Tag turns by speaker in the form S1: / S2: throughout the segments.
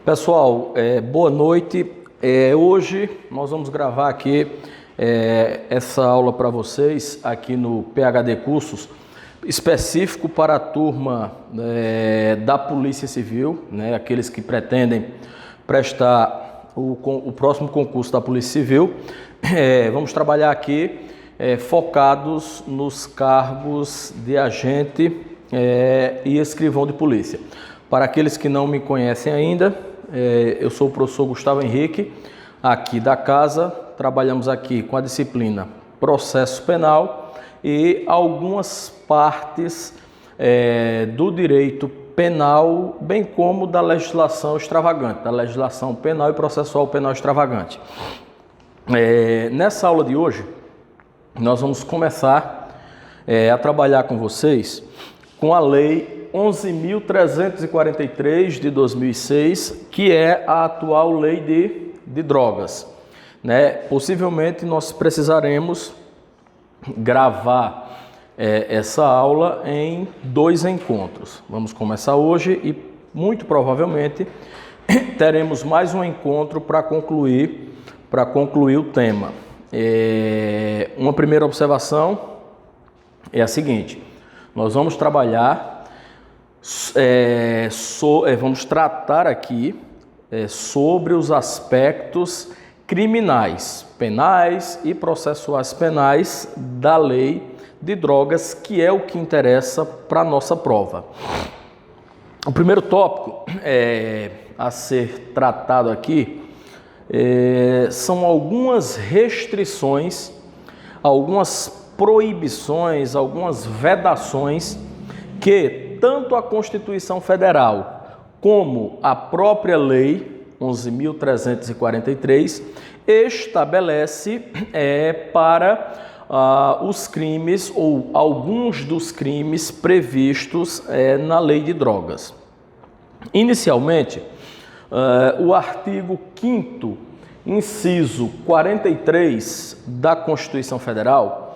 S1: Pessoal, boa noite. Hoje nós vamos gravar aqui essa aula para vocês aqui no PhD Cursos, específico para a turma da Polícia Civil, né, aqueles que pretendem prestar o próximo concurso da Polícia Civil. Vamos trabalhar aqui focados nos cargos de agente e escrivão de polícia. Para aqueles que não me conhecem ainda, eu sou o professor Gustavo Henrique, aqui da casa. Trabalhamos aqui com a disciplina Processo Penal e algumas partes do direito penal, bem como da legislação extravagante, da legislação penal e processual penal extravagante. Nessa aula de hoje, nós vamos começar a trabalhar com vocês com a Lei 11.343 de 2006, que é a atual lei de drogas, né? Possivelmente nós precisaremos gravar essa aula em 2 encontros. Vamos começar hoje e muito provavelmente teremos mais um encontro para concluir o tema. Uma primeira observação é a seguinte: nós vamos trabalhar vamos tratar aqui sobre os aspectos criminais, penais e processuais penais da lei de drogas, que é o que interessa para a nossa prova. O primeiro tópico a ser tratado aqui são algumas restrições, algumas proibições, algumas vedações que tanto a Constituição Federal como a própria Lei 11.343 estabelece para os crimes ou alguns dos crimes previstos na Lei de Drogas. Inicialmente, o artigo 5º, inciso 43 da Constituição Federal,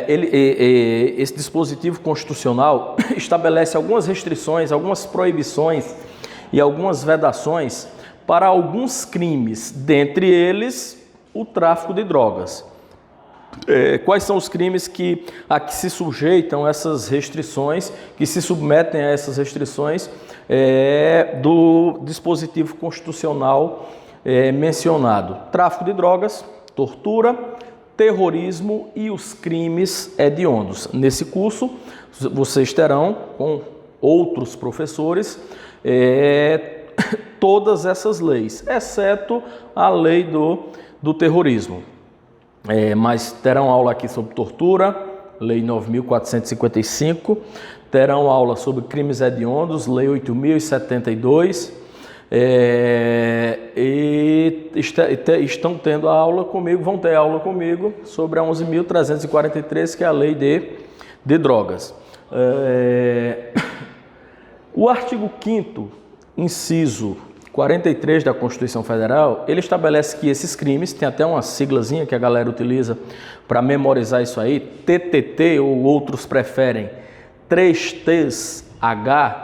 S1: esse dispositivo constitucional estabelece algumas restrições, algumas proibições e algumas vedações para alguns crimes, dentre eles o tráfico de drogas. Quais são os crimes a que se sujeitam essas restrições, que se submetem a essas restrições do dispositivo constitucional mencionado? Tráfico de drogas, tortura, terrorismo e os crimes hediondos. Nesse curso, vocês terão, com outros professores, todas essas leis, exceto a lei do terrorismo. Mas terão aula aqui sobre tortura, Lei 9.455, terão aula sobre crimes hediondos, Lei 8.072, e estão tendo aula comigo, vão ter aula comigo sobre a 11.343, que é a lei de drogas. O artigo 5º, inciso 43 da Constituição Federal, ele estabelece que esses crimes, tem até uma siglazinha que a galera utiliza para memorizar isso aí, TTT, ou outros preferem 3TH,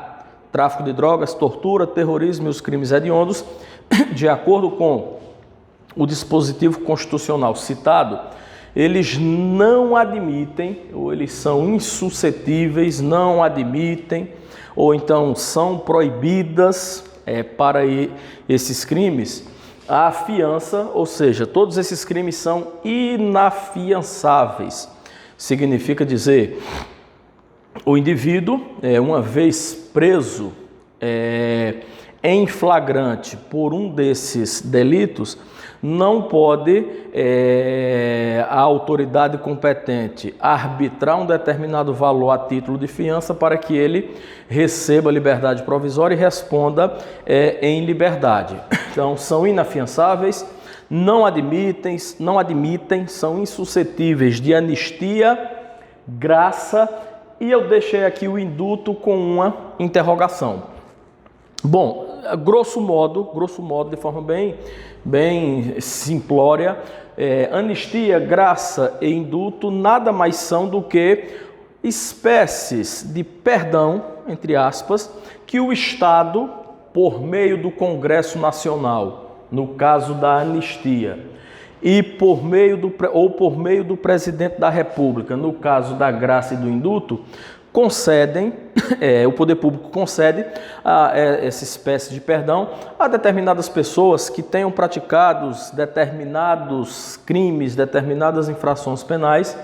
S1: tráfico de drogas, tortura, terrorismo e os crimes hediondos, de acordo com o dispositivo constitucional citado, eles não admitem, ou eles são insuscetíveis, não admitem, ou então são proibidas para esses crimes a fiança, ou seja, todos esses crimes são inafiançáveis. Significa dizer, o indivíduo, uma vez preso em flagrante por um desses delitos, não pode a autoridade competente arbitrar um determinado valor a título de fiança para que ele receba liberdade provisória e responda em liberdade. Então, são inafiançáveis, não admitem, são insuscetíveis de anistia, graça, e eu deixei aqui o indulto com uma interrogação. Bom, grosso modo, de forma bem simplória, anistia, graça e indulto nada mais são do que espécies de perdão, entre aspas, que o Estado por meio do Congresso Nacional, no caso da anistia, e por meio do presidente da República, no caso da graça e do indulto, o poder público concede essa espécie de perdão a determinadas pessoas que tenham praticado determinados crimes, determinadas infrações penais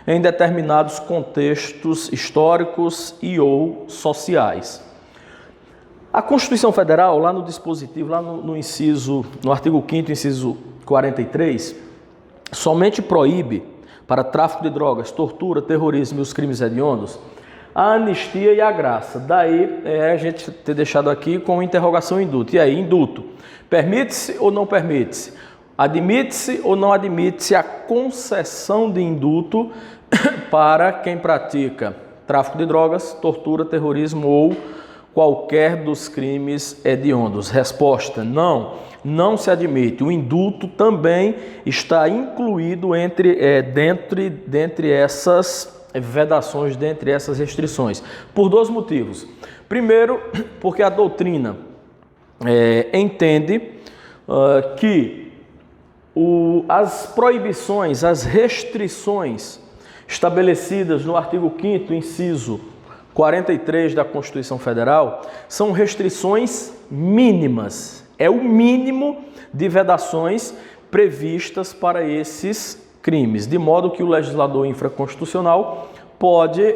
S1: em determinados contextos históricos e ou sociais. A Constituição Federal, lá no dispositivo, lá no artigo 5º, inciso 43, somente proíbe para tráfico de drogas, tortura, terrorismo e os crimes hediondos a anistia e a graça. Daí a gente ter deixado aqui com interrogação indulto. E aí, indulto, permite-se ou não permite-se? Admite-se ou não admite-se a concessão de indulto para quem pratica tráfico de drogas, tortura, terrorismo ou qualquer dos crimes hediondos? Resposta: não, não se admite. O indulto também está incluído dentre essas vedações, dentre essas restrições, por dois motivos. Primeiro, porque a doutrina entende que as proibições, as restrições estabelecidas no artigo 5º, inciso 43 da Constituição Federal, são restrições mínimas. É o mínimo de vedações previstas para esses crimes, de modo que o legislador infraconstitucional pode,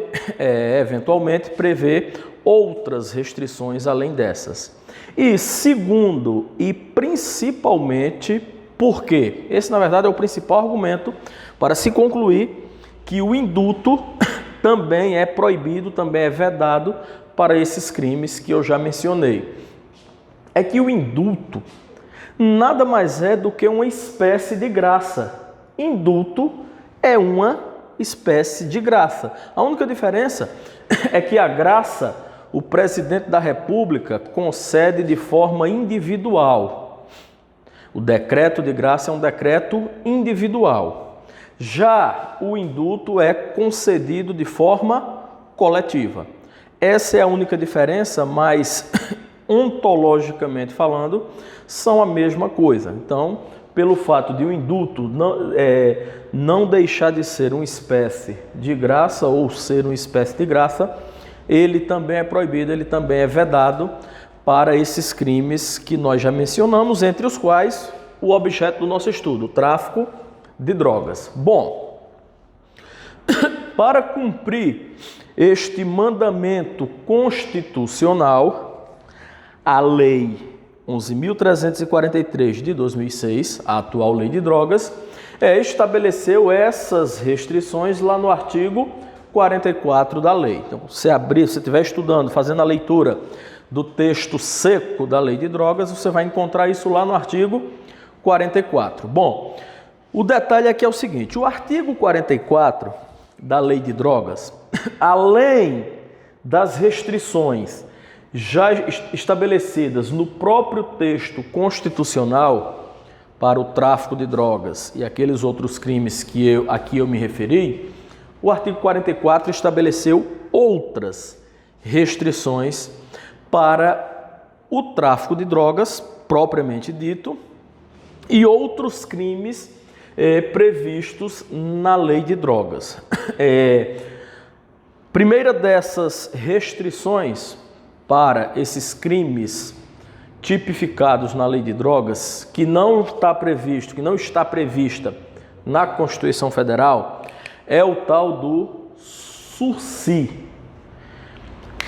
S1: eventualmente, prever outras restrições além dessas. E segundo e principalmente, porque esse, na verdade, é o principal argumento para se concluir que o indulto também é proibido, também é vedado para esses crimes que eu já mencionei. É que o indulto nada mais é do que uma espécie de graça. Indulto é uma espécie de graça. A única diferença é que a graça, o presidente da República concede de forma individual. O decreto de graça é um decreto individual. Já o indulto é concedido de forma coletiva. Essa é a única diferença, mas ontologicamente falando, são a mesma coisa. Então, pelo fato de o indulto não deixar de ser uma espécie de graça ou ser uma espécie de graça, ele também é proibido, ele também é vedado para esses crimes que nós já mencionamos, entre os quais o objeto do nosso estudo, o tráfico de drogas. Bom, para cumprir este mandamento constitucional, a Lei 11.343 de 2006, a atual Lei de Drogas, estabeleceu essas restrições lá no artigo 44 da lei. Então, se você estiver estudando, fazendo a leitura do texto seco da Lei de Drogas, você vai encontrar isso lá no artigo 44. Bom, o detalhe aqui é o seguinte: o artigo 44 da Lei de Drogas, além das restrições já estabelecidas no próprio texto constitucional para o tráfico de drogas e aqueles outros crimes que aqui eu me referi, o artigo 44 estabeleceu outras restrições para o tráfico de drogas, propriamente dito, e outros crimes previstos na Lei de Drogas. Primeira dessas restrições para esses crimes tipificados na Lei de Drogas, que não está prevista na Constituição Federal, é o tal do sursi.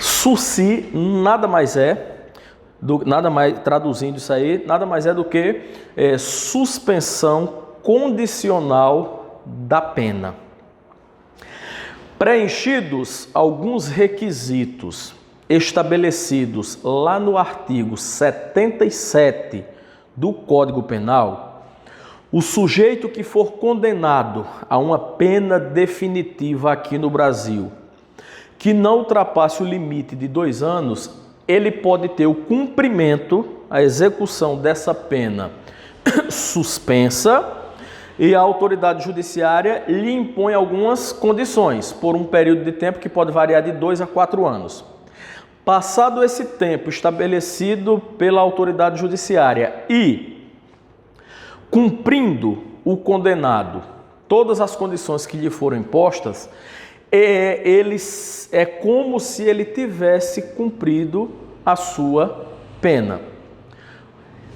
S1: Sursi traduzindo isso aí, nada mais é do que suspensão condicional da pena. Preenchidos alguns requisitos estabelecidos lá no artigo 77 do Código Penal, o sujeito que for condenado a uma pena definitiva aqui no Brasil, que não ultrapasse o limite de 2 anos, ele pode ter o cumprimento, a execução dessa pena suspensa, e a autoridade judiciária lhe impõe algumas condições, por um período de tempo que pode variar de 2 a 4 anos. Passado esse tempo estabelecido pela autoridade judiciária e cumprindo o condenado todas as condições que lhe foram impostas, é como se ele tivesse cumprido a sua pena.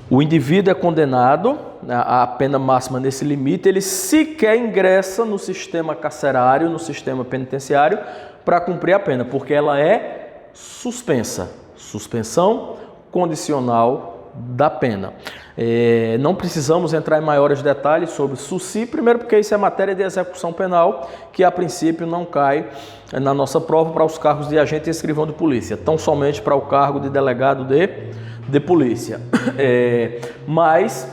S1: O indivíduo é condenado à pena máxima nesse limite, ele sequer ingressa no sistema carcerário, no sistema penitenciário, para cumprir a pena, porque ela é suspensa, suspensão condicional da pena. Não precisamos entrar em maiores detalhes sobre SUSI, primeiro porque isso é matéria de execução penal, que a princípio não cai na nossa prova para os cargos de agente e escrivão de polícia, tão somente para o cargo de delegado de polícia. Mas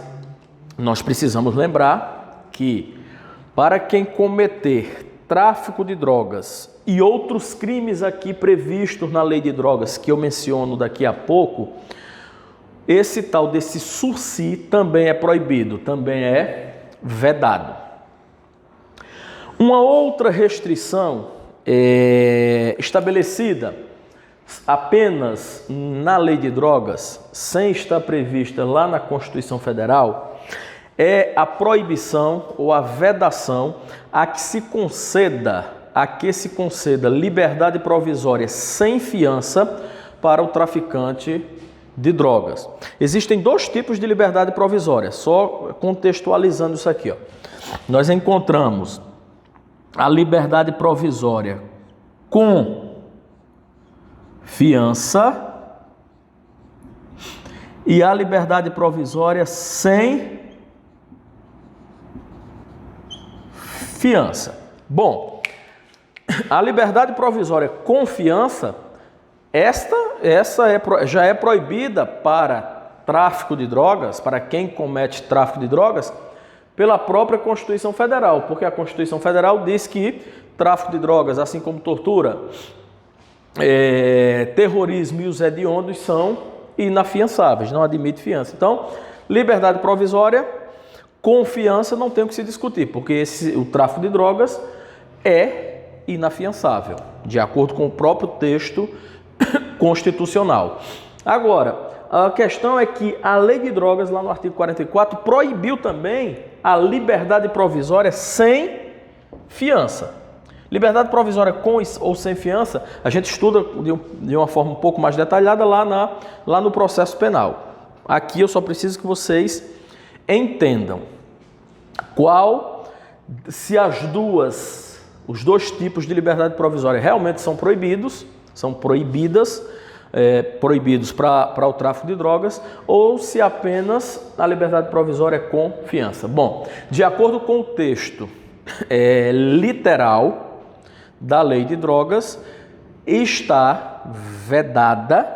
S1: nós precisamos lembrar que para quem cometer tráfico de drogas e outros crimes aqui previstos na lei de drogas, que eu menciono daqui a pouco, esse tal desse SUSI também é proibido, também é vedado. Uma outra restrição estabelecida apenas na lei de drogas, sem estar prevista lá na Constituição Federal, é a proibição ou a vedação a que se conceda liberdade provisória sem fiança para o traficante de drogas. Existem dois tipos de liberdade provisória, só contextualizando isso aqui. Nós encontramos a liberdade provisória com fiança e a liberdade provisória sem fiança. Bom, a liberdade provisória com fiança, já é proibida para tráfico de drogas, para quem comete tráfico de drogas, pela própria Constituição Federal, porque a Constituição Federal diz que tráfico de drogas, assim como tortura, terrorismo e os hediondos são inafiançáveis, não admite fiança. Então, liberdade provisória com fiança não tem o que se discutir, porque o tráfico de drogas é inafiançável, de acordo com o próprio texto constitucional. Agora, a questão é que a lei de drogas, lá no artigo 44, proibiu também a liberdade provisória sem fiança. Liberdade provisória com ou sem fiança, a gente estuda de uma forma um pouco mais detalhada lá no processo penal. Aqui eu só preciso que vocês entendam se os dois tipos de liberdade provisória realmente são proibidos para o tráfico de drogas, ou se apenas a liberdade provisória é com fiança. Bom, de acordo com o texto literal da lei de drogas, está vedada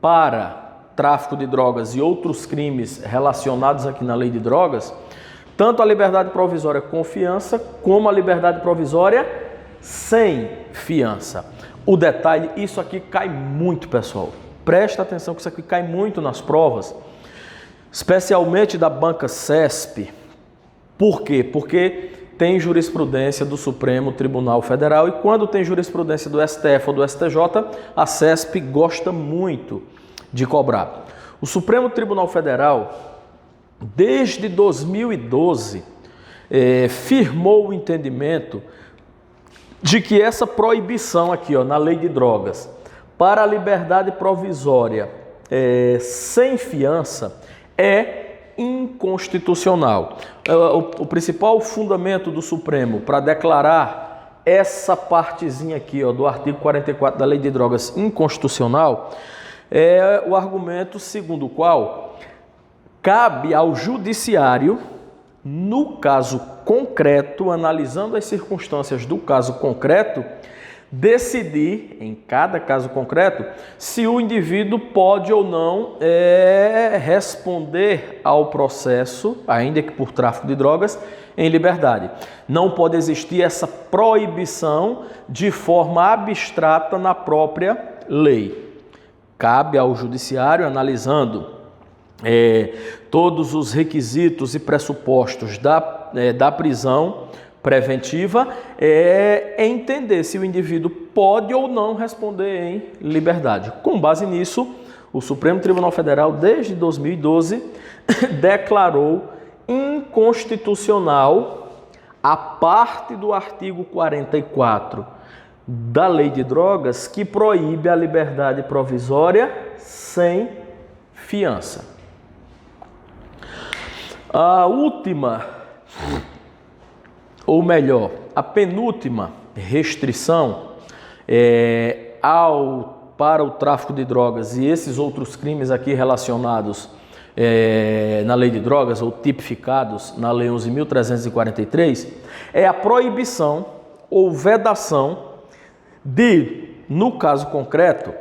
S1: para tráfico de drogas e outros crimes relacionados aqui na lei de drogas, tanto a liberdade provisória com fiança, como a liberdade provisória sem fiança. O detalhe, isso aqui cai muito, pessoal. Presta atenção que isso aqui cai muito nas provas, especialmente da banca CESP. Por quê? Porque tem jurisprudência do Supremo Tribunal Federal e quando tem jurisprudência do STF ou do STJ, a CESP gosta muito de cobrar. O Supremo Tribunal Federal, desde 2012, firmou o entendimento de que essa proibição aqui, na lei de drogas, para a liberdade provisória sem fiança é inconstitucional. O principal fundamento do Supremo para declarar essa partezinha aqui, do artigo 44 da lei de drogas inconstitucional, é o argumento segundo o qual cabe ao judiciário, no caso concreto, analisando as circunstâncias do caso concreto, decidir, em cada caso concreto, se o indivíduo pode ou não responder ao processo, ainda que por tráfico de drogas, em liberdade. Não pode existir essa proibição de forma abstrata na própria lei. Cabe ao judiciário, analisando todos os requisitos e pressupostos da prisão preventiva é entender se o indivíduo pode ou não responder em liberdade. Com base nisso, o Supremo Tribunal Federal, desde 2012, declarou inconstitucional a parte do artigo 44 da Lei de Drogas que proíbe a liberdade provisória sem fiança. A última, ou melhor, a penúltima restrição para o tráfico de drogas e esses outros crimes aqui relacionados na Lei de Drogas ou tipificados na Lei 11.343 é a proibição ou vedação de, no caso concreto,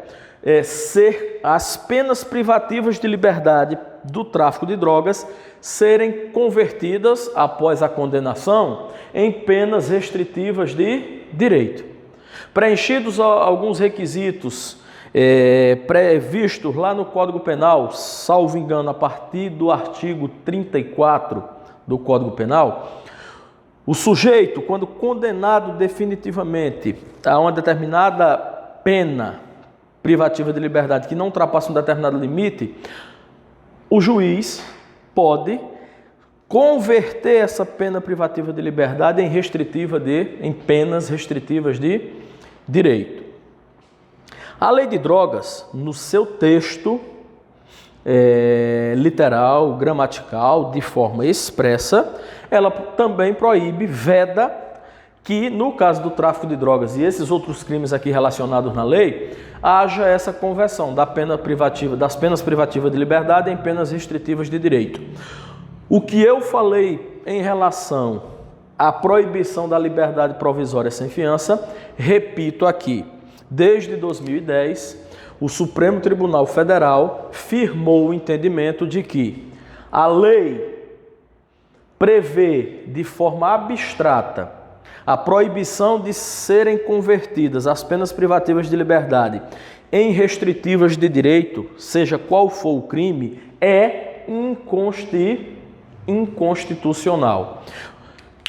S1: ser as penas privativas de liberdade do tráfico de drogas serem convertidas, após a condenação, em penas restritivas de direito. Preenchidos alguns requisitos previstos lá no Código Penal, salvo engano, a partir do artigo 34 do Código Penal, o sujeito, quando condenado definitivamente a uma determinada pena privativa de liberdade que não ultrapassa um determinado limite, o juiz pode converter essa pena privativa de liberdade em penas restritivas de direito. A Lei de Drogas, no seu texto literal, gramatical, de forma expressa, ela também proíbe, veda, que no caso do tráfico de drogas e esses outros crimes aqui relacionados na lei, haja essa conversão das penas privativas de liberdade em penas restritivas de direito. O que eu falei em relação à proibição da liberdade provisória sem fiança, repito aqui. Desde 2010, o Supremo Tribunal Federal firmou o entendimento de que a lei prevê de forma abstrata a proibição de serem convertidas as penas privativas de liberdade em restritivas de direito, seja qual for o crime, é inconstitucional,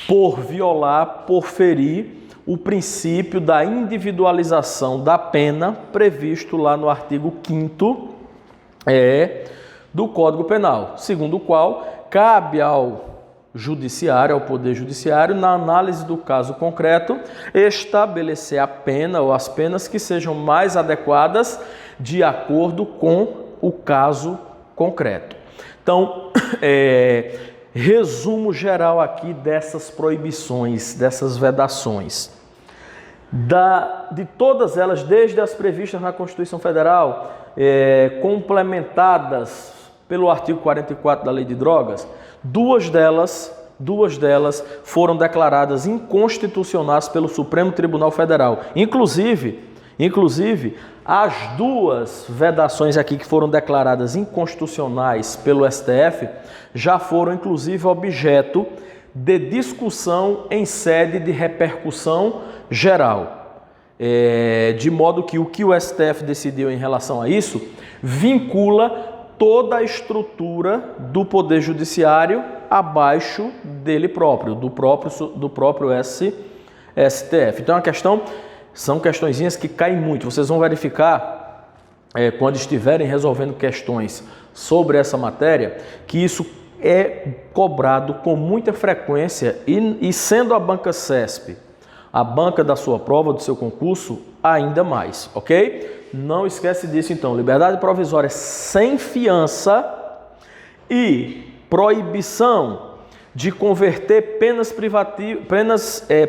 S1: por violar, por ferir o princípio da individualização da pena previsto lá no artigo 5º do Código Penal, segundo o qual cabe ao judiciário, ao Poder Judiciário, na análise do caso concreto, estabelecer a pena ou as penas que sejam mais adequadas de acordo com o caso concreto. Então, resumo geral aqui dessas proibições, dessas vedações. De todas elas, desde as previstas na Constituição Federal, complementadas pelo artigo 44 da Lei de Drogas, duas delas foram declaradas inconstitucionais pelo Supremo Tribunal Federal. Inclusive, as duas vedações aqui que foram declaradas inconstitucionais pelo STF já foram, inclusive, objeto de discussão em sede de repercussão geral. De modo que o STF decidiu em relação a isso vincula toda a estrutura do Poder Judiciário abaixo dele próprio, do próprio STF. Então, são questõezinhas que caem muito. Vocês vão verificar, quando estiverem resolvendo questões sobre essa matéria, que isso é cobrado com muita frequência e sendo a banca CESP a banca da sua prova, do seu concurso, ainda mais, ok? Não esquece disso, então. Liberdade provisória sem fiança e proibição de converter penas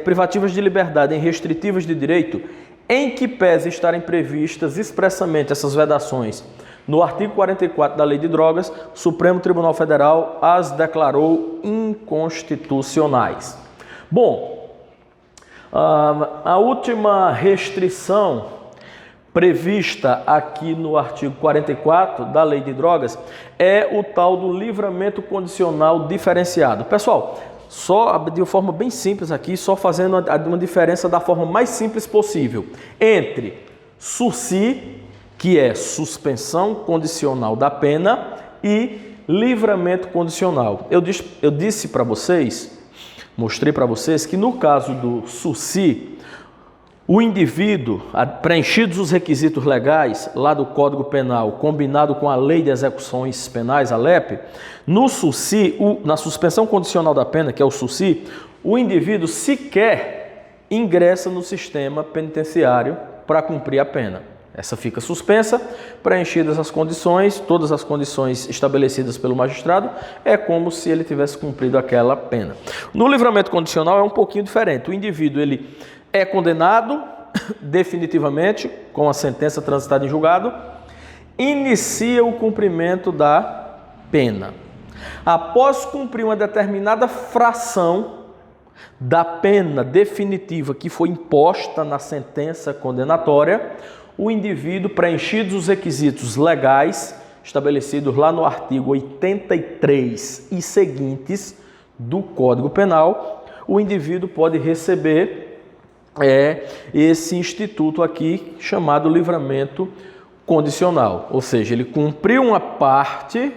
S1: privativas de liberdade em restritivas de direito, em que pese estarem previstas expressamente essas vedações no artigo 44 da Lei de Drogas, o Supremo Tribunal Federal as declarou inconstitucionais. Bom, a última restrição prevista aqui no artigo 44 da Lei de Drogas é o tal do livramento condicional diferenciado. Pessoal, só de forma bem simples aqui, só fazendo uma diferença da forma mais simples possível entre sursi, que é suspensão condicional da pena, e livramento condicional. Eu disse para vocês mostrei para vocês que no caso do SUSI, o indivíduo, preenchidos os requisitos legais lá do Código Penal, combinado com a Lei de Execuções Penais, a LEP, no SUSI, na suspensão condicional da pena, que é o SUSI, o indivíduo sequer ingressa no sistema penitenciário para cumprir a pena. Essa fica suspensa, preenchidas as condições, todas as condições estabelecidas pelo magistrado, é como se ele tivesse cumprido aquela pena. No livramento condicional é um pouquinho diferente. O indivíduo ele é condenado definitivamente com a sentença transitada em julgado, inicia o cumprimento da pena. Após cumprir uma determinada fração da pena definitiva que foi imposta na sentença condenatória, o indivíduo, preenchidos os requisitos legais estabelecidos lá no artigo 83 e seguintes do Código Penal, o indivíduo pode receber esse instituto aqui chamado livramento condicional. Ou seja, ele cumpriu uma parte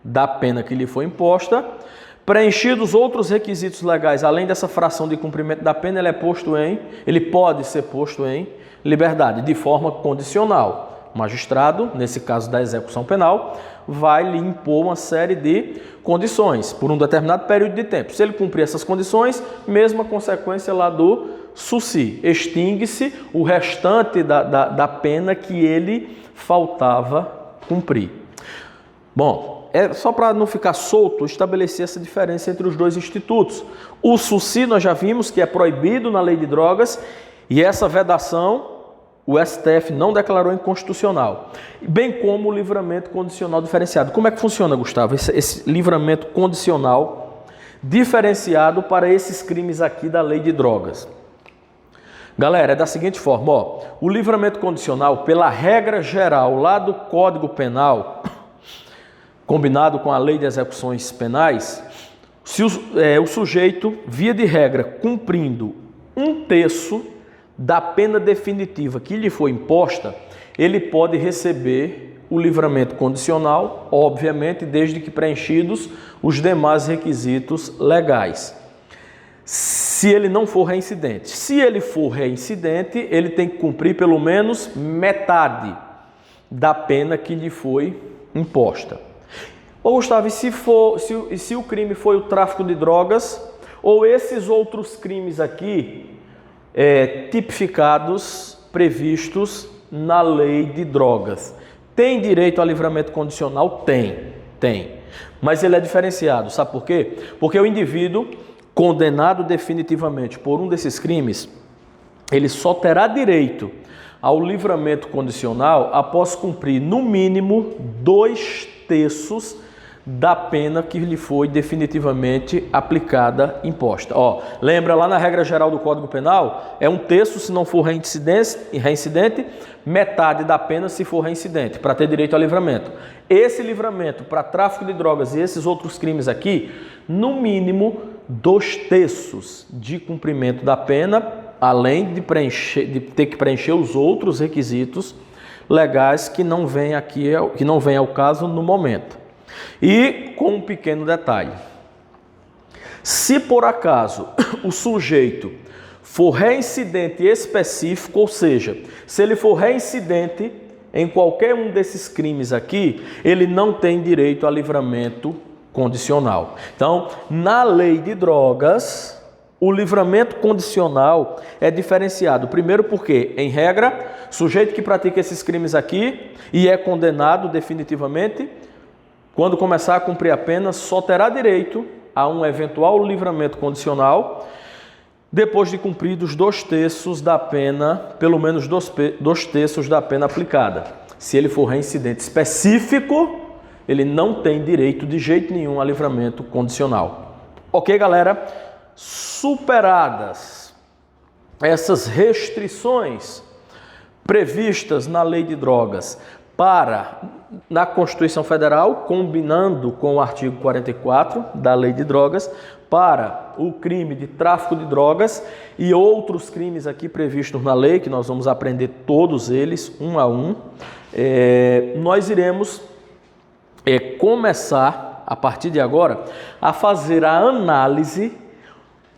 S1: da pena que lhe foi imposta, preenchidos outros requisitos legais, além dessa fração de cumprimento da pena, ele pode ser posto em liberdade, de forma condicional. O magistrado, nesse caso da execução penal, vai lhe impor uma série de condições, por um determinado período de tempo. Se ele cumprir essas condições, mesma consequência lá do SUSI, extingue-se o restante da pena que ele faltava cumprir. Bom, só para não ficar solto, estabelecer essa diferença entre os dois institutos. O SUSI nós já vimos que é proibido na lei de drogas e essa vedação o STF não declarou inconstitucional, bem como o livramento condicional diferenciado. Como é que funciona, Gustavo, esse livramento condicional diferenciado para esses crimes aqui da lei de drogas? Galera, é da seguinte forma, o livramento condicional, pela regra geral lá do Código Penal, combinado com a Lei de Execuções Penais, se o sujeito, via de regra, cumprindo 1/3 da pena definitiva que lhe foi imposta, ele pode receber o livramento condicional, obviamente, desde que preenchidos os demais requisitos legais. Se ele não for reincidente. Se ele for reincidente, ele tem que cumprir pelo menos metade da pena que lhe foi imposta. Ô Gustavo, e se o crime foi o tráfico de drogas ou esses outros crimes aqui tipificados, previstos na lei de drogas? Tem direito a livramento condicional? Tem. Mas ele é diferenciado, sabe por quê? Porque o indivíduo condenado definitivamente por um desses crimes, ele só terá direito ao livramento condicional após cumprir no mínimo 2/3 da pena que lhe foi definitivamente aplicada, imposta. Lembra lá na regra geral do Código Penal? É 1/3 se não for reincidente, metade da pena se for reincidente, para ter direito ao livramento. Esse livramento para tráfico de drogas e esses outros crimes aqui, no mínimo 2/3 de cumprimento da pena, além de ter que preencher os outros requisitos legais que não vem ao caso no momento. E com um pequeno detalhe: se por acaso o sujeito for reincidente específico, ou seja, se ele for reincidente em qualquer um desses crimes aqui, ele não tem direito a livramento condicional. Então, na lei de drogas, o livramento condicional é diferenciado. Primeiro porque, em regra, sujeito que pratica esses crimes aqui e é condenado definitivamente, quando começar a cumprir a pena, só terá direito a um eventual livramento condicional depois de cumpridos 2/3 da pena, pelo menos 2/3 da pena aplicada. Se ele for reincidente específico, ele não tem direito de jeito nenhum a livramento condicional. Ok, galera? Superadas essas restrições previstas na lei de drogas na Constituição Federal, combinando com o artigo 44 da lei de drogas, para o crime de tráfico de drogas e outros crimes aqui previstos na lei, que nós vamos aprender todos eles, um a um, nós iremos começar, a partir de agora, a fazer a análise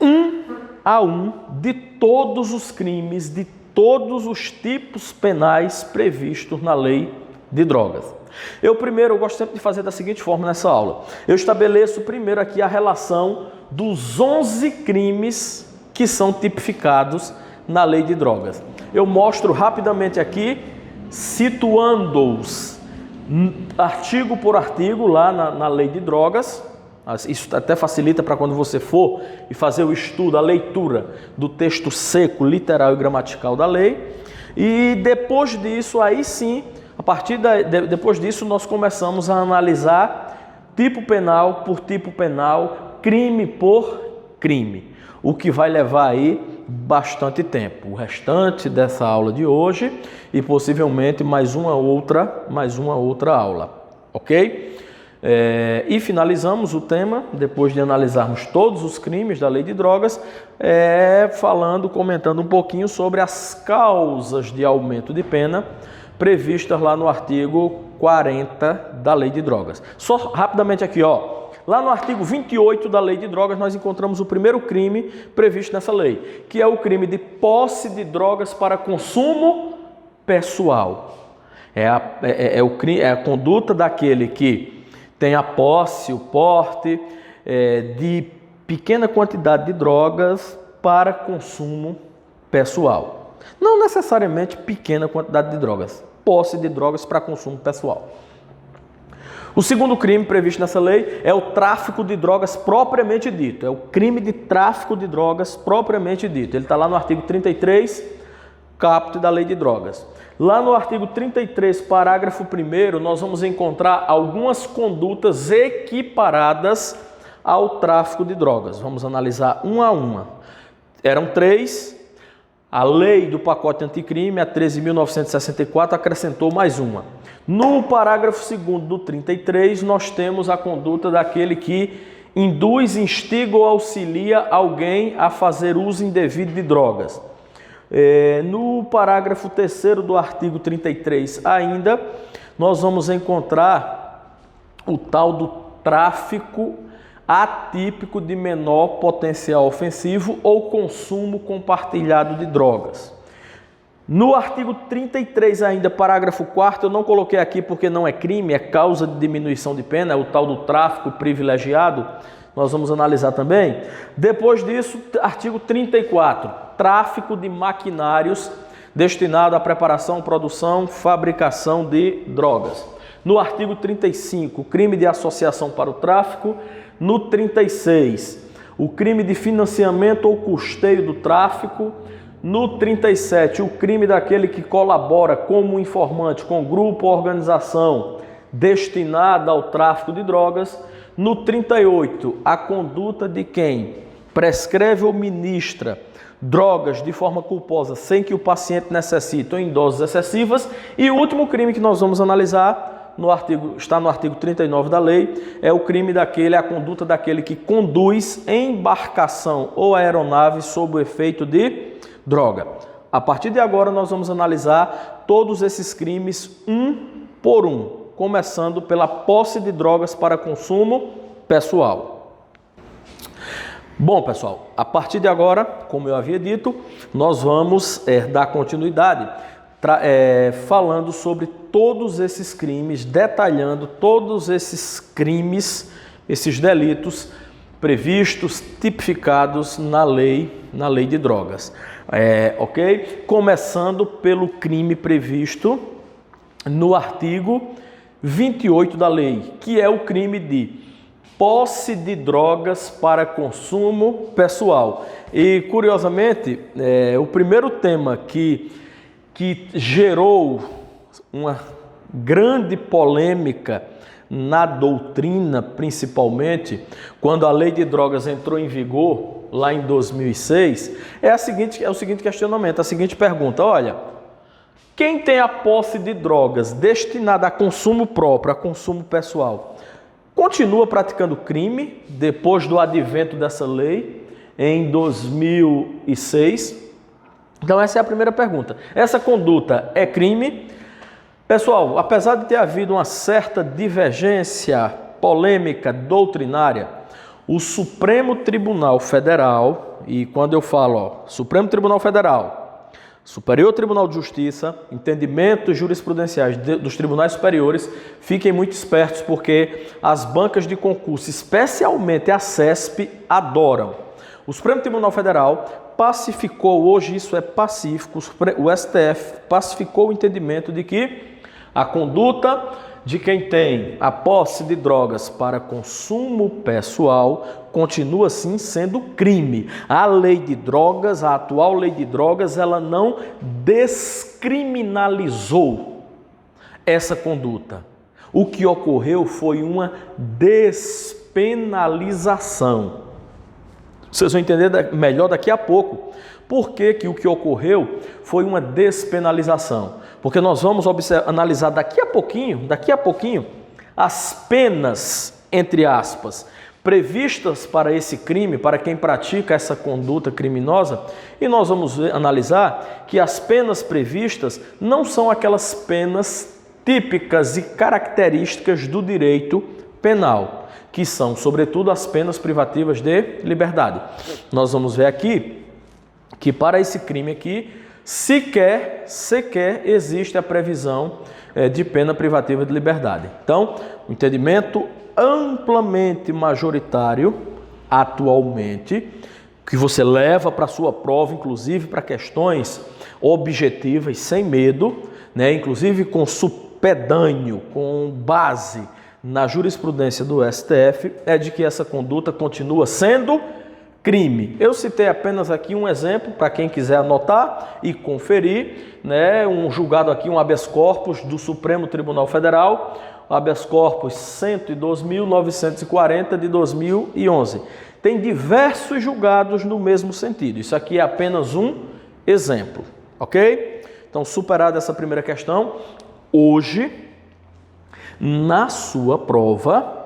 S1: um a um de todos os crimes, de todos os tipos penais previstos na lei de drogas. Eu gosto sempre de fazer da seguinte forma nessa aula. Eu estabeleço primeiro aqui a relação dos 11 crimes que são tipificados na lei de drogas. Eu mostro rapidamente aqui, situando-os artigo por artigo lá na lei de drogas. Isso até facilita para quando você for e fazer o estudo, a leitura do texto seco, literal e gramatical da lei. E depois disso, aí sim, depois disso, nós começamos a analisar tipo penal por tipo penal, crime por crime, o que vai levar aí bastante tempo. O restante dessa aula de hoje e possivelmente mais uma outra aula, ok? E finalizamos o tema, depois de analisarmos todos os crimes da lei de drogas, comentando um pouquinho sobre as causas de aumento de pena previstas lá no artigo 40 da lei de drogas. Só rapidamente aqui, lá no artigo 28 da lei de drogas, nós encontramos o primeiro crime previsto nessa lei, que é o crime de posse de drogas para consumo pessoal. É a conduta daquele que tem a posse, o porte de pequena quantidade de drogas para consumo pessoal. Não necessariamente pequena quantidade de drogas, posse de drogas para consumo pessoal. O segundo crime previsto nessa lei é o tráfico de drogas propriamente dito. É o crime de tráfico de drogas propriamente dito. Ele está lá no artigo 33, caput da lei de drogas. Lá no artigo 33, parágrafo 1º, nós vamos encontrar algumas condutas equiparadas ao tráfico de drogas. Vamos analisar uma a uma. Eram 3. A lei do pacote anticrime, a 13.964, acrescentou mais uma. No parágrafo 2º do 33, nós temos a conduta daquele que induz, instiga ou auxilia alguém a fazer uso indevido de drogas. No parágrafo 3º do artigo 33 ainda, nós vamos encontrar o tal do tráfico atípico de menor potencial ofensivo ou consumo compartilhado de drogas. No artigo 33 ainda, parágrafo 4º, eu não coloquei aqui porque não é crime, é causa de diminuição de pena, é o tal do tráfico privilegiado, nós vamos analisar também. Depois disso, artigo 34, tráfico de maquinários destinado à preparação, produção, fabricação de drogas. No artigo 35, crime de associação para o tráfico. No 36, o crime de financiamento ou custeio do tráfico. No 37, o crime daquele que colabora como informante com grupo ou organização destinada ao tráfico de drogas. No 38, a conduta de quem prescreve ou ministra drogas de forma culposa sem que o paciente necessite ou em doses excessivas. E o último crime que nós vamos analisar está no artigo 39 da lei, é o crime a conduta daquele que conduz embarcação ou aeronave sob o efeito de droga. A partir de agora nós vamos analisar todos esses crimes um por um, começando pela posse de drogas para consumo pessoal. Bom, pessoal, a partir de agora, como eu havia dito, nós vamos dar continuidade falando sobre todos esses crimes, detalhando todos esses crimes, esses delitos previstos, tipificados na lei de drogas. Ok? Começando pelo crime previsto no artigo 28 da lei, que é o crime de posse de drogas para consumo pessoal. E, curiosamente, o primeiro tema que gerou uma grande polêmica na doutrina, principalmente, quando a lei de drogas entrou em vigor, lá em 2006, é o seguinte questionamento, a seguinte pergunta: olha, quem tem a posse de drogas destinada a consumo próprio, a consumo pessoal, continua praticando crime depois do advento dessa lei em 2006? Então essa é a primeira pergunta. Essa conduta é crime? Pessoal, apesar de ter havido uma certa divergência polêmica doutrinária, o Supremo Tribunal Federal, e quando eu falo Supremo Tribunal Federal, Superior Tribunal de Justiça, entendimentos jurisprudenciais dos tribunais superiores, fiquem muito espertos porque as bancas de concurso, especialmente a CESP, adoram. O Supremo Tribunal Federal pacificou, hoje isso é pacífico, o STF pacificou o entendimento de que a conduta de quem tem a posse de drogas para consumo pessoal continua sim sendo crime. A lei de drogas, a atual lei de drogas, ela não descriminalizou essa conduta. O que ocorreu foi uma despenalização. Vocês vão entender melhor daqui a pouco. Por que o que ocorreu foi uma despenalização? Porque nós vamos analisar daqui a pouquinho, as penas, entre aspas, previstas para esse crime, para quem pratica essa conduta criminosa, e nós vamos analisar que as penas previstas não são aquelas penas típicas e características do direito penal, que são, sobretudo, as penas privativas de liberdade. Nós vamos ver aqui que para esse crime aqui, sequer existe a previsão de pena privativa de liberdade. Então, o entendimento amplamente majoritário, atualmente, que você leva para a sua prova, inclusive para questões objetivas, sem medo, né? Inclusive com supedâneo, com base na jurisprudência do STF, é de que essa conduta continua sendo crime. Eu citei apenas aqui um exemplo para quem quiser anotar e conferir, né? Um julgado aqui, um habeas corpus do Supremo Tribunal Federal, habeas corpus 102.940 de 2011. Tem diversos julgados no mesmo sentido. Isso aqui é apenas um exemplo, ok? Então, superada essa primeira questão, hoje, na sua prova,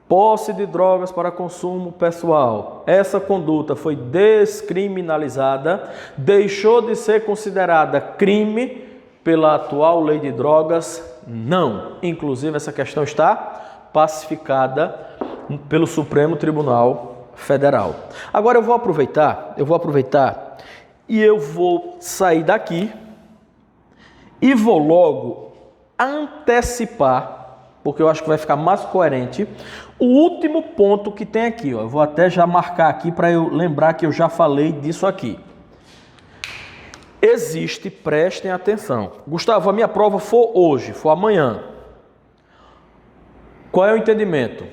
S1: posse de drogas para consumo pessoal. Essa conduta foi descriminalizada, deixou de ser considerada crime pela atual lei de drogas? Não. Inclusive, essa questão está pacificada pelo Supremo Tribunal Federal. Agora eu vou aproveitar e eu vou sair daqui e vou logo antecipar, porque eu acho que vai ficar mais coerente, o último ponto que tem aqui. Eu vou até já marcar aqui para eu lembrar que eu já falei disso aqui. Existe, prestem atenção. Gustavo, a minha prova for hoje, for amanhã. Qual é o entendimento?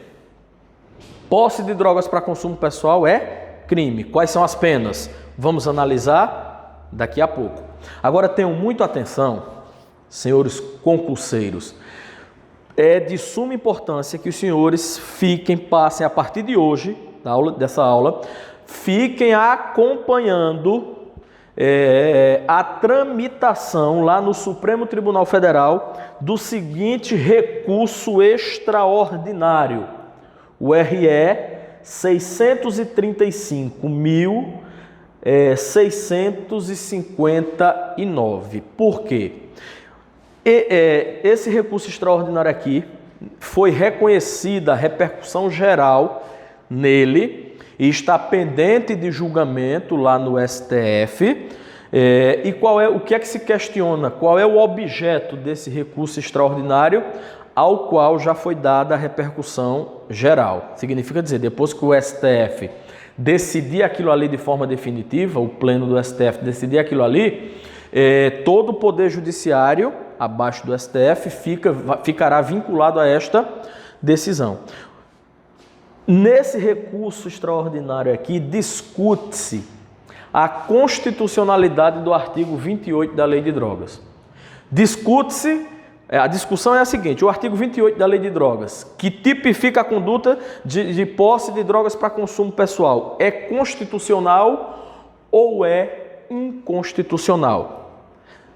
S1: Posse de drogas para consumo pessoal é crime. Quais são as penas? Vamos analisar daqui a pouco. Agora tenham muita atenção, senhores concurseiros. É de suma importância que os senhores passem a partir de hoje, dessa aula, fiquem acompanhando a tramitação lá no Supremo Tribunal Federal do seguinte recurso extraordinário, o RE 635.659. Por quê? Esse recurso extraordinário aqui foi reconhecida a repercussão geral nele e está pendente de julgamento lá no STF. E o que é que se questiona? Qual é o objeto desse recurso extraordinário ao qual já foi dada a repercussão geral? Significa dizer, depois que o STF decidir aquilo ali de forma definitiva, o pleno do STF decidir aquilo ali, todo o poder judiciário abaixo do STF ficará vinculado a esta decisão. Nesse recurso extraordinário aqui, discute-se a constitucionalidade do artigo 28 da Lei de Drogas. A discussão é a seguinte: o artigo 28 da Lei de Drogas, que tipifica a conduta de posse de drogas para consumo pessoal, é constitucional ou é inconstitucional?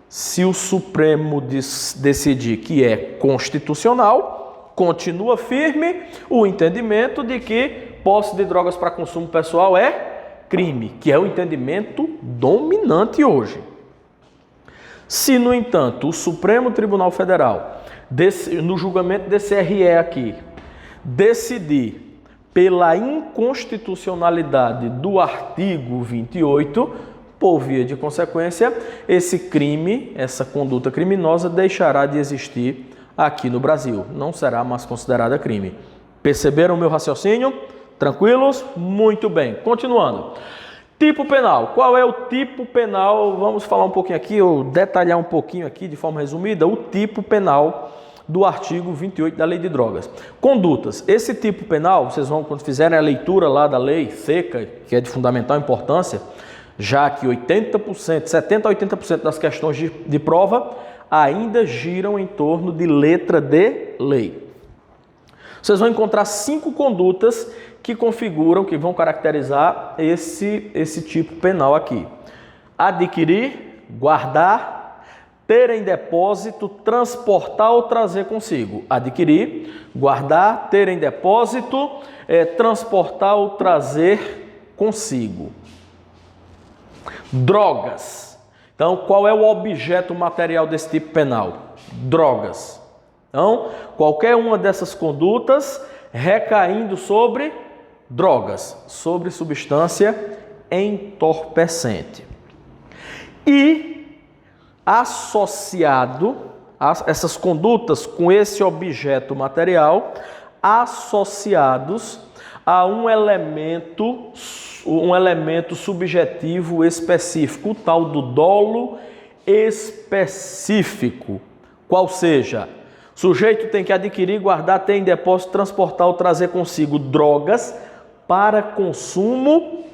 S1: Se o Supremo decidir que é constitucional, continua firme o entendimento de que posse de drogas para consumo pessoal é crime, que é o entendimento dominante hoje. Se, no entanto, o Supremo Tribunal Federal, no julgamento desse RE aqui, decidir pela inconstitucionalidade do artigo 28, por via de consequência, esse crime, essa conduta criminosa deixará de existir aqui no Brasil. Não será mais considerada crime. Perceberam o meu raciocínio? Tranquilos? Muito bem. Continuando. Tipo penal. Qual é o tipo penal? Vamos falar um pouquinho aqui, ou detalhar um pouquinho aqui de forma resumida, o tipo penal do artigo 28 da Lei de Drogas. Condutas. Esse tipo penal, vocês vão, quando fizerem a leitura lá da lei seca, que é de fundamental importância, já que 80%, 70% a 80% das questões de prova ainda giram em torno de letra de lei. Vocês vão encontrar 5 condutas que configuram, que vão caracterizar esse tipo penal aqui. Adquirir, guardar, ter em depósito, transportar ou trazer consigo. Adquirir, guardar, ter em depósito, transportar ou trazer consigo. Drogas. Então, qual é o objeto material desse tipo penal? Drogas. Então, qualquer uma dessas condutas recaindo sobre drogas, sobre substância entorpecente. E associado a essas condutas com esse objeto material, associados a um elemento subjetivo específico, o tal do dolo específico. Qual seja, o sujeito tem que adquirir, guardar, ter em depósito, transportar ou trazer consigo drogas para consumo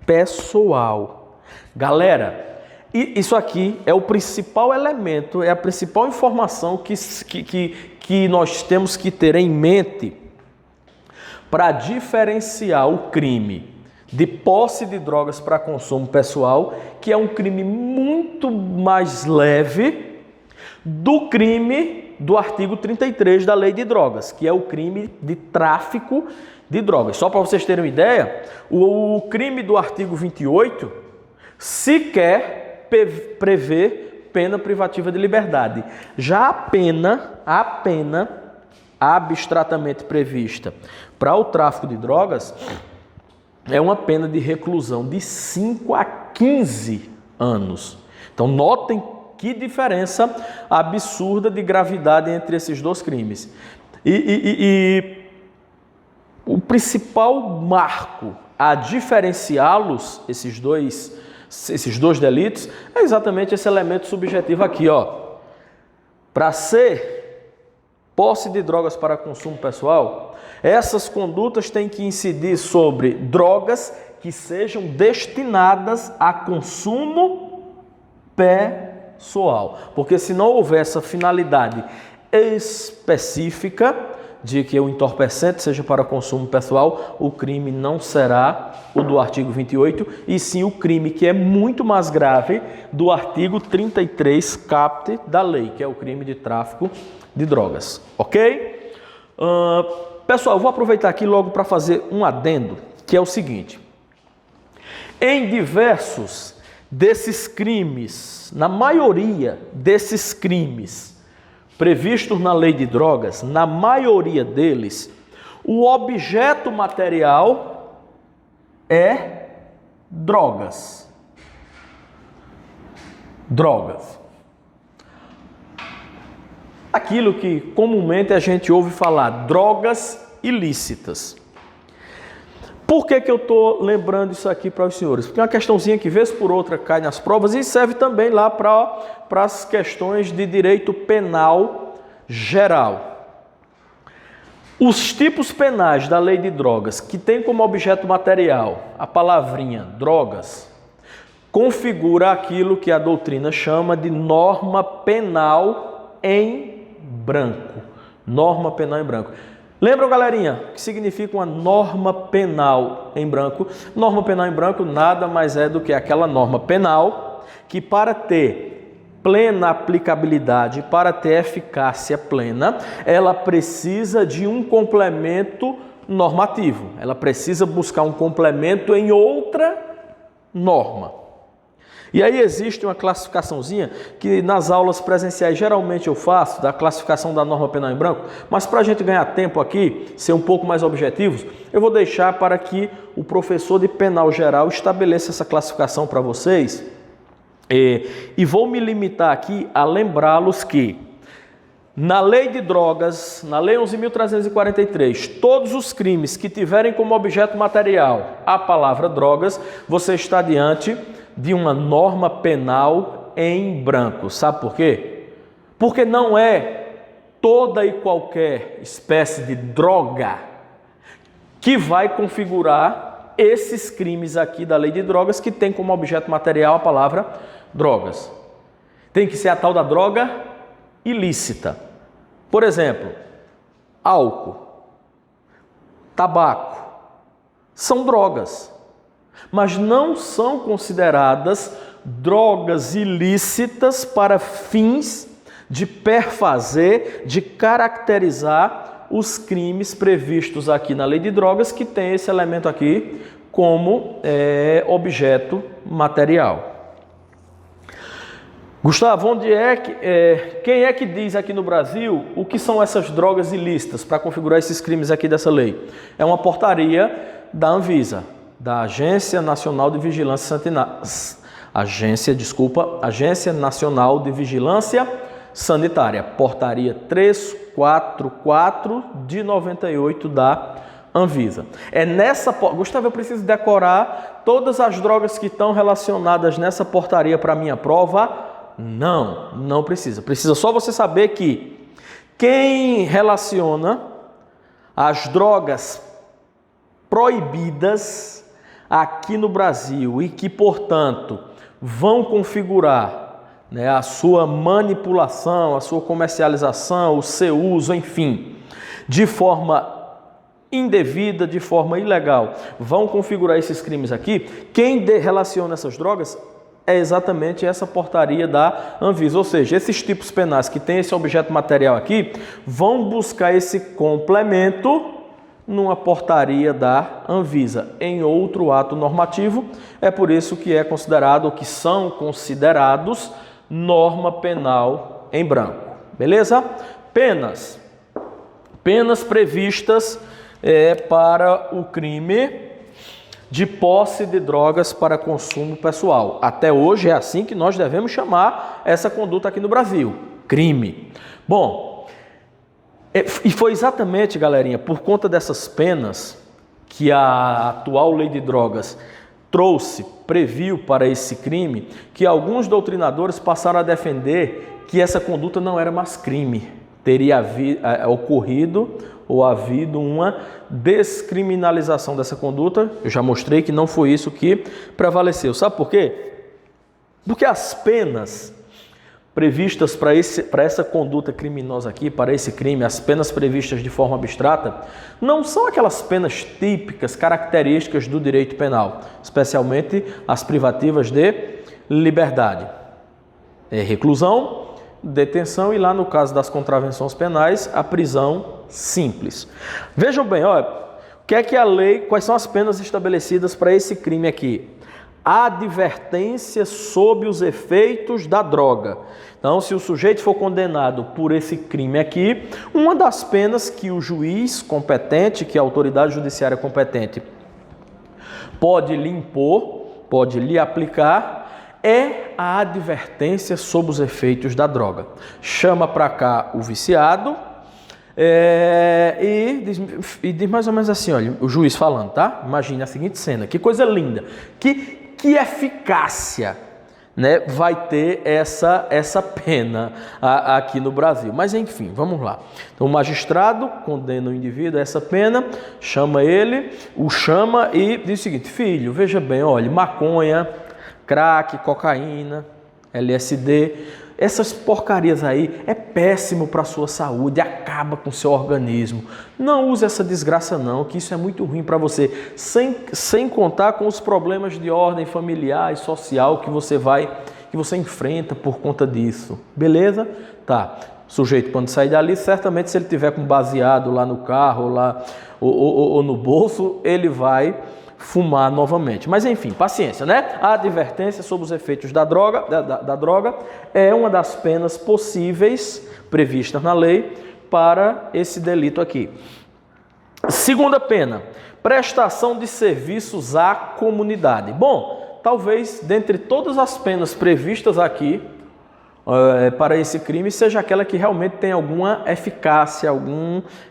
S1: pessoal. Galera, isso aqui é o principal elemento, é a principal informação que nós temos que ter em mente para diferenciar o crime de posse de drogas para consumo pessoal, que é um crime muito mais leve do crime do artigo 33 da Lei de Drogas, que é o crime de tráfico de drogas. Só para vocês terem uma ideia, o crime do artigo 28 sequer prevê pena privativa de liberdade. Já a pena abstratamente prevista para o tráfico de drogas é uma pena de reclusão de 5 a 15 anos. Então, notem que diferença absurda de gravidade entre esses dois crimes. E o principal marco a diferenciá-los, esses dois delitos, é exatamente esse elemento subjetivo aqui, ó. Para ser posse de drogas para consumo pessoal, essas condutas têm que incidir sobre drogas que sejam destinadas a consumo pessoal. Porque se não houver essa finalidade específica de que o entorpecente seja para consumo pessoal, o crime não será o do artigo 28, e sim o crime que é muito mais grave do artigo 33 caput da lei, que é o crime de tráfico de drogas. Ok? Pessoal, eu vou aproveitar aqui logo para fazer um adendo, que é o seguinte. Em diversos desses crimes, na maioria desses crimes previstos na Lei de Drogas, na maioria deles, o objeto material é drogas. Drogas. Aquilo que comumente a gente ouve falar, drogas ilícitas. Por que eu estou lembrando isso aqui para os senhores? Porque é uma questãozinha que vez por outra cai nas provas e serve também lá para as questões de direito penal geral. Os tipos penais da Lei de Drogas, que tem como objeto material a palavrinha drogas, configura aquilo que a doutrina chama de norma penal em branco. Norma penal em branco. Lembram, galerinha, o que significa uma norma penal em branco? Norma penal em branco nada mais é do que aquela norma penal que, para ter plena aplicabilidade, para ter eficácia plena, ela precisa de um complemento normativo. Ela precisa buscar um complemento em outra norma. E aí existe uma classificaçãozinha que nas aulas presenciais geralmente eu faço, da classificação da norma penal em branco, mas para a gente ganhar tempo aqui, ser um pouco mais objetivos, eu vou deixar para que o professor de penal geral estabeleça essa classificação para vocês e vou me limitar aqui a lembrá-los que na lei de drogas, na lei 11.343, todos os crimes que tiverem como objeto material a palavra drogas, você está diante de uma norma penal em branco. Sabe por quê? Porque não é toda e qualquer espécie de droga que vai configurar esses crimes aqui da lei de drogas que tem como objeto material a palavra drogas. Tem que ser a tal da droga ilícita. Por exemplo, álcool, tabaco, são drogas, mas não são consideradas drogas ilícitas para fins de perfazer, de caracterizar os crimes previstos aqui na lei de drogas, que tem esse elemento aqui como objeto material. Gustavo, quem é que diz aqui no Brasil o que são essas drogas ilícitas para configurar esses crimes aqui dessa lei? É uma portaria da Anvisa, da Agência Nacional de Vigilância Agência Nacional de Vigilância Sanitária, portaria 344 de 98 da Anvisa. Gustavo, eu preciso decorar todas as drogas que estão relacionadas nessa portaria para minha prova? Não precisa. Precisa só você saber que quem relaciona as drogas proibidas aqui no Brasil e que, portanto, vão configurar, né, a sua manipulação, a sua comercialização, o seu uso, enfim, de forma indevida, de forma ilegal, vão configurar esses crimes aqui, quem relaciona essas drogas é exatamente essa portaria da Anvisa, ou seja, esses tipos penais que têm esse objeto material aqui, vão buscar esse complemento numa portaria da Anvisa, em outro ato normativo. É por isso que é considerado, ou que são considerados, norma penal em branco. Beleza? Penas previstas para o crime de posse de drogas para consumo pessoal. Até hoje é assim que nós devemos chamar essa conduta aqui no Brasil, crime. Bom, e foi exatamente, galerinha, por conta dessas penas que a atual lei de drogas previu para esse crime, que alguns doutrinadores passaram a defender que essa conduta não era mais crime. Teria ocorrido ou havido uma descriminalização dessa conduta. Eu já mostrei que não foi isso que prevaleceu. Sabe por quê? Porque as penas previstas para essa conduta criminosa aqui, para esse crime, as penas previstas de forma abstrata, não são aquelas penas típicas, características do direito penal, especialmente as privativas de liberdade. Reclusão, detenção e lá no caso das contravenções penais, a prisão simples. Vejam bem, olha, quais são as penas estabelecidas para esse crime aqui? Advertência sob os efeitos da droga. Então, se o sujeito for condenado por esse crime aqui, uma das penas que o juiz competente, que a autoridade judiciária competente pode lhe impor, pode lhe aplicar, é a advertência sob os efeitos da droga. Chama para cá o viciado e diz mais ou menos assim, olha, o juiz falando, tá? Imagine a seguinte cena, que coisa linda, que eficácia, né, vai ter essa pena aqui no Brasil. Mas enfim, vamos lá. Então o magistrado condena o indivíduo a essa pena, o chama e diz o seguinte: filho, veja bem, olha, maconha, crack, cocaína, LSD, essas porcarias aí é péssimo para a sua saúde, acaba com o seu organismo. Não use essa desgraça não, que isso é muito ruim para você, sem contar com os problemas de ordem familiar e social que você enfrenta por conta disso. Beleza? Tá. O sujeito, quando sair dali, certamente, se ele tiver com baseado lá no carro ou no bolso, ele vai fumar novamente. Mas enfim, paciência, né? A advertência sobre os efeitos da droga, da droga é uma das penas possíveis previstas na lei para esse delito aqui. Segunda pena, prestação de serviços à comunidade. Bom, talvez dentre todas as penas previstas aqui para esse crime seja aquela que realmente tem alguma eficácia,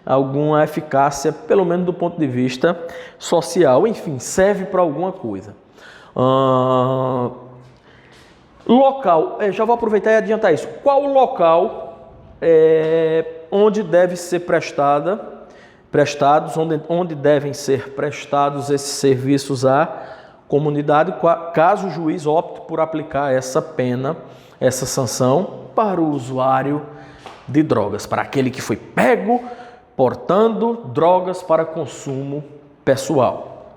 S1: alguma eficácia, pelo menos do ponto de vista social. Enfim, serve para alguma coisa. Local, já vou aproveitar e adiantar isso. Qual o local onde deve ser onde devem ser prestados esses serviços à comunidade, caso o juiz opte por aplicar essa pena, essa sanção para o usuário de drogas, para aquele que foi pego portando drogas para consumo pessoal.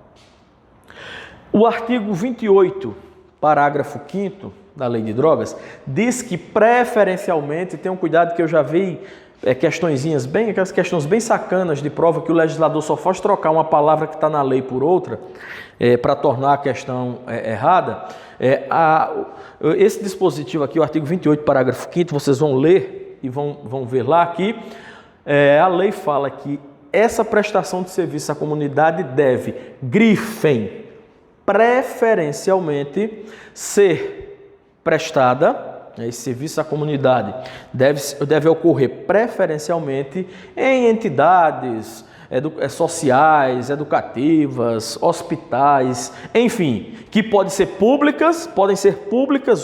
S1: O artigo 28, parágrafo 5º da Lei de Drogas, diz que preferencialmente, tenham cuidado que eu já vi aquelas questões bem sacanas de prova que o legislador só faz trocar uma palavra que está na lei por outra para tornar a questão errada. Esse dispositivo aqui, o artigo 28, parágrafo 5º, vocês vão ler e vão ver lá que a lei fala que essa prestação de serviço à comunidade deve, grifem, preferencialmente ser prestada. Esse serviço à comunidade deve ocorrer preferencialmente em entidades sociais, educativas, hospitais, enfim, que podem ser públicas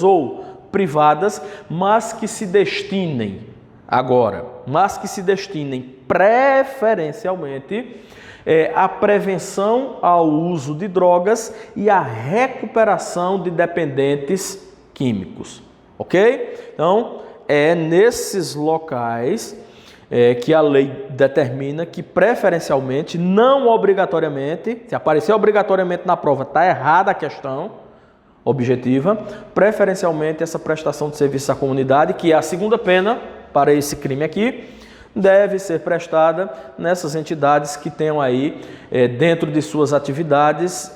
S1: ou privadas, mas que se destinem preferencialmente à prevenção ao uso de drogas e à recuperação de dependentes químicos. Ok? Então, é nesses locais que a lei determina que preferencialmente, não obrigatoriamente, se aparecer obrigatoriamente na prova, está errada a questão objetiva, preferencialmente essa prestação de serviço à comunidade, que é a segunda pena para esse crime aqui, deve ser prestada nessas entidades que tenham aí, dentro de suas atividades,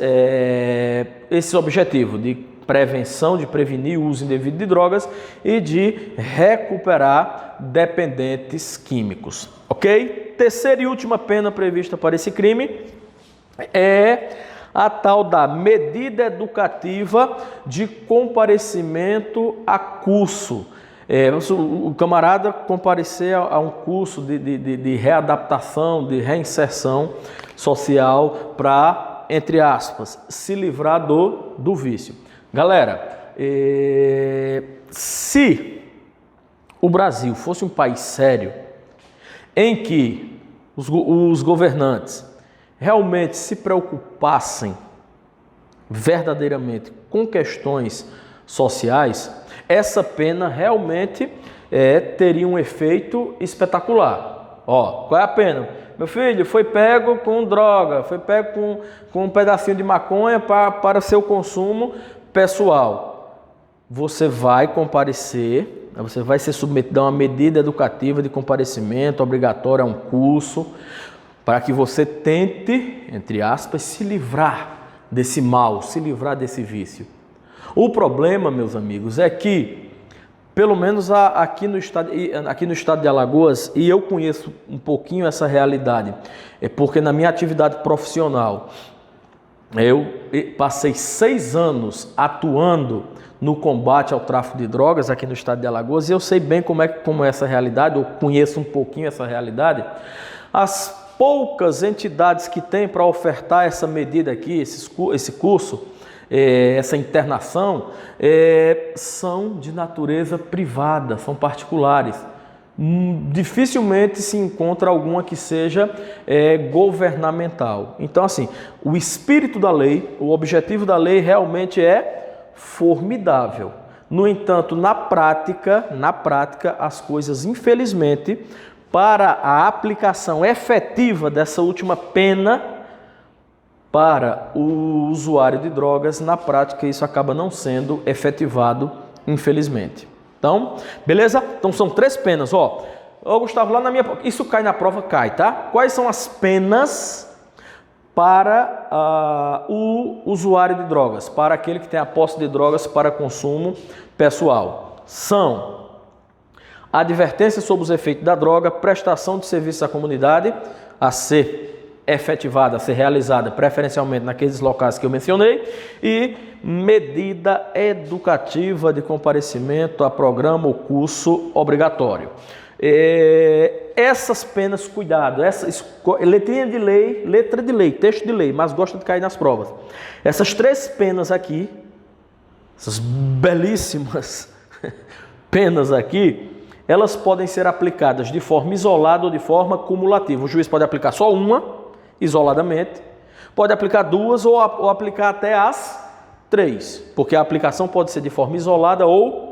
S1: esse objetivo de prevenção, de prevenir o uso indevido de drogas e de recuperar dependentes químicos. Ok? Terceira e última pena prevista para esse crime é a tal da medida educativa de comparecimento a curso. O camarada comparecer a um curso de readaptação, de reinserção social para, entre aspas, se livrar do vício. Galera, se o Brasil fosse um país sério, em que os governantes realmente se preocupassem verdadeiramente com questões sociais, essa pena realmente teria um efeito espetacular. Qual é a pena? Meu filho foi pego com droga, foi pego com um pedacinho de maconha para seu consumo pessoal. Você vai comparecer, você vai ser submetido a uma medida educativa de comparecimento obrigatório a um curso para que você tente, entre aspas, se livrar desse mal, se livrar desse vício. O problema, meus amigos, é que, pelo menos aqui no estado de Alagoas, e eu conheço um pouquinho essa realidade, porque na minha atividade profissional, eu passei 6 anos atuando no combate ao tráfico de drogas aqui no estado de Alagoas e eu sei bem como é essa realidade, eu conheço um pouquinho essa realidade. As poucas entidades que têm para ofertar essa medida aqui, esse curso, essa internação, são de natureza privada, são particulares. Dificilmente se encontra alguma que seja governamental. Então, assim, o espírito da lei, o objetivo da lei realmente é formidável. No entanto, na prática, as coisas, infelizmente, para a aplicação efetiva dessa última pena para o usuário de drogas, na prática isso acaba não sendo efetivado, infelizmente. Então, beleza? Então são 3 penas, Gustavo, lá na minha... Isso cai na prova, cai, tá? Quais são as penas para o usuário de drogas, para aquele que tem a posse de drogas para consumo pessoal. São advertência sobre os efeitos da droga, prestação de serviço à comunidade a ser efetivada, a ser realizada preferencialmente naqueles locais que eu mencionei, e medida educativa de comparecimento a programa ou curso obrigatório. Essas penas, cuidado, letra de lei, texto de lei, mas gosta de cair nas provas. Essas 3 penas aqui, essas belíssimas penas aqui, elas podem ser aplicadas de forma isolada ou de forma cumulativa. O juiz pode aplicar só uma, isoladamente, pode aplicar 2 ou aplicar até as 3, porque a aplicação pode ser de forma isolada ou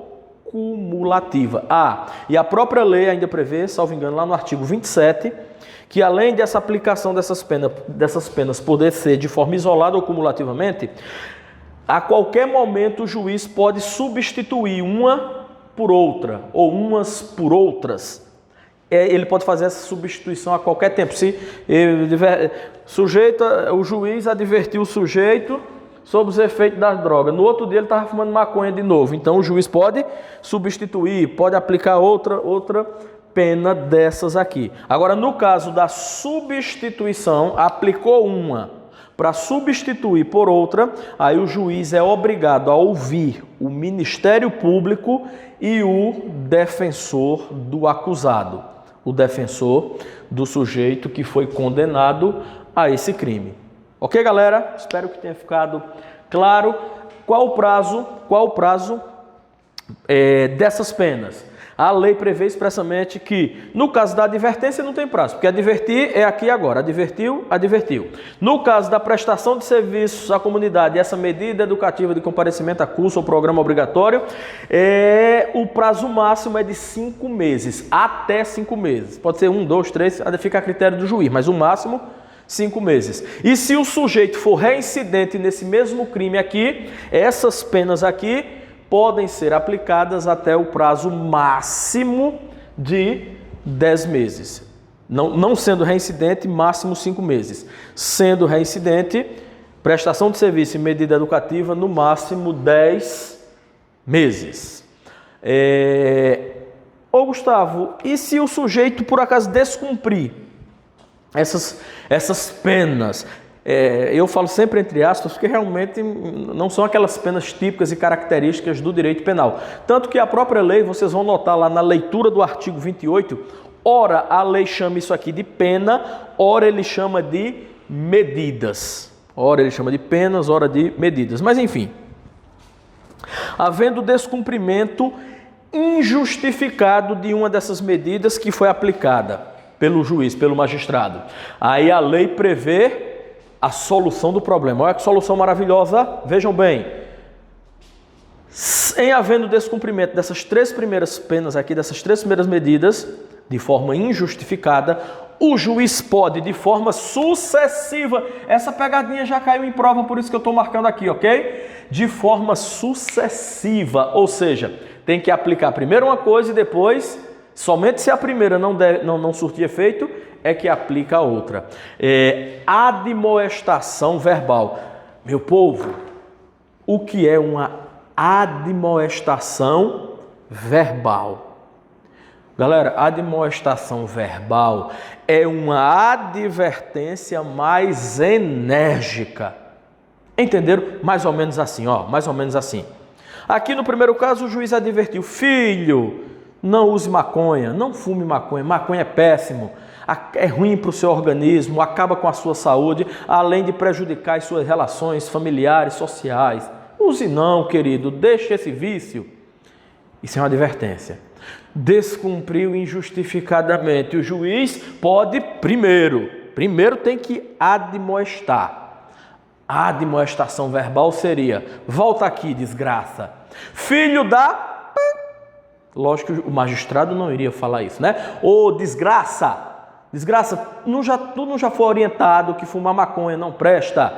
S1: cumulativa. E a própria lei ainda prevê, salvo engano, lá no artigo 27, que além dessa aplicação dessas penas poder ser de forma isolada ou cumulativamente, a qualquer momento o juiz pode substituir uma por outra, ou umas por outras. Ele pode fazer essa substituição a qualquer tempo. Se o juiz advertiu o sujeito sobre os efeitos das drogas, no outro dia ele estava fumando maconha de novo, então o juiz pode substituir, pode aplicar outra pena dessas aqui. Agora, no caso da substituição, aplicou uma para substituir por outra, aí o juiz é obrigado a ouvir o Ministério Público e o defensor do acusado, o defensor do sujeito que foi condenado a esse crime. Ok, galera? Espero que tenha ficado claro qual o prazo dessas penas. A lei prevê expressamente que, no caso da advertência, não tem prazo, porque advertir é aqui e agora. Advertiu, advertiu. No caso da prestação de serviços à comunidade, essa medida educativa de comparecimento a curso ou programa obrigatório, o prazo máximo é de 5 meses, até 5 meses. Pode ser 1, 2, 3, fica a critério do juiz, mas o máximo 5 meses. E se o sujeito for reincidente nesse mesmo crime aqui, essas penas aqui podem ser aplicadas até o prazo máximo de 10 meses. Não sendo reincidente, máximo 5 meses. Sendo reincidente, prestação de serviço e medida educativa, no máximo 10 meses. Ô Gustavo, e se o sujeito por acaso descumprir essas penas? Eu falo sempre entre aspas, porque realmente não são aquelas penas típicas e características do direito penal. Tanto que a própria lei, vocês vão notar lá na leitura do artigo 28, ora a lei chama isso aqui de pena, ora ele chama de medidas. Ora ele chama de penas, ora de medidas. Mas enfim, havendo descumprimento injustificado de uma dessas medidas que foi aplicada pelo juiz, pelo magistrado, aí a lei prevê a solução do problema. Olha que solução maravilhosa, vejam bem. Em havendo descumprimento dessas 3 primeiras penas aqui, dessas 3 primeiras medidas, de forma injustificada, o juiz pode, de forma sucessiva, essa pegadinha já caiu em prova, por isso que eu estou marcando aqui, ok? De forma sucessiva, ou seja, tem que aplicar primeiro uma coisa e depois, somente se a primeira não surtir efeito, é que aplica a outra. Admoestação verbal. Meu povo, o que é uma admoestação verbal? Galera, admoestação verbal é uma advertência mais enérgica. Entenderam? Mais ou menos assim, ó, mais ou menos assim. Aqui no primeiro caso o juiz advertiu: filho, não use maconha, não fume maconha, maconha é péssimo. É ruim para o seu organismo, acaba com a sua saúde, além de prejudicar as suas relações familiares, sociais. Use não, querido, deixe esse vício. Isso é uma advertência. Descumpriu injustificadamente. O juiz pode primeiro tem que admoestar. A admoestação verbal seria: volta aqui, desgraça. Filho da... Lógico que o magistrado não iria falar isso, né? Ô, desgraça! Desgraça, tu não já foi orientado que fumar maconha não presta?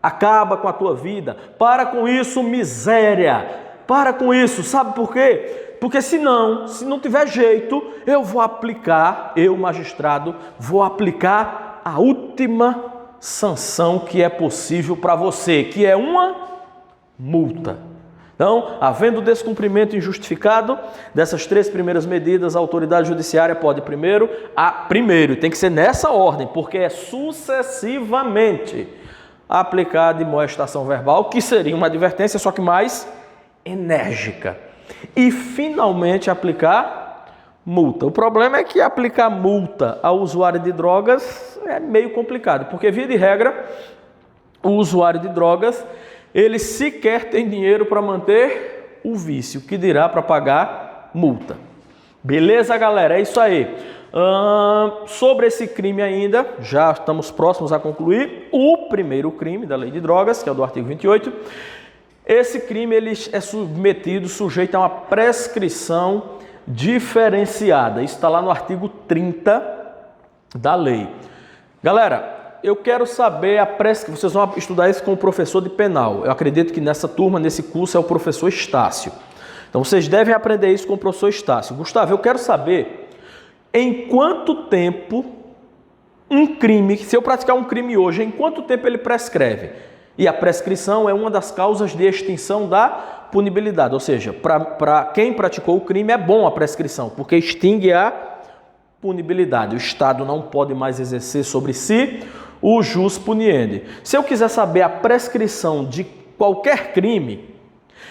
S1: Acaba com a tua vida. Para com isso, miséria. Para com isso. Sabe por quê? Porque se não tiver jeito, eu magistrado, vou aplicar a última sanção que é possível para você, que é uma multa. Então, havendo descumprimento injustificado dessas 3 primeiras medidas, a autoridade judiciária pode primeiro, tem que ser nessa ordem, porque é sucessivamente aplicar a admoestação verbal, que seria uma advertência, só que mais enérgica. E, finalmente, aplicar multa. O problema é que aplicar multa ao usuário de drogas é meio complicado, porque, via de regra, o usuário de drogas, ele sequer tem dinheiro para manter o vício, que dirá para pagar multa. Beleza, galera? É isso aí. Sobre esse crime ainda, já estamos próximos a concluir, o primeiro crime da lei de drogas, que é o do artigo 28, esse crime ele é sujeito a uma prescrição diferenciada. Isso está lá no artigo 30 da lei. Galera, eu quero saber vocês vão estudar isso com o professor de penal. Eu acredito que nessa turma, nesse curso, é o professor Estácio. Então, vocês devem aprender isso com o professor Estácio. Gustavo, eu quero saber em quanto tempo um crime, se eu praticar um crime hoje, em quanto tempo ele prescreve? E a prescrição é uma das causas de extinção da punibilidade. Ou seja, para quem praticou o crime é bom a prescrição, porque extingue a punibilidade. O Estado não pode mais exercer sobre si o jus puniendi. Se eu quiser saber a prescrição de qualquer crime,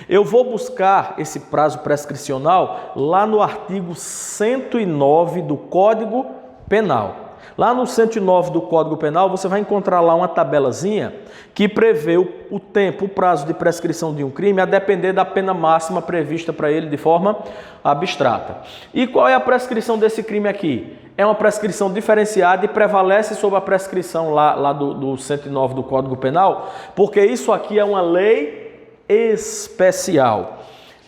S1: eu vou buscar esse prazo prescricional lá no artigo 109 do Código Penal. Lá no 109 do Código Penal, você vai encontrar lá uma tabelazinha que prevê o tempo, o prazo de prescrição de um crime a depender da pena máxima prevista para ele de forma abstrata. E qual é a prescrição desse crime aqui? É uma prescrição diferenciada e prevalece sobre a prescrição lá do 109 do Código Penal, porque isso aqui é uma lei especial.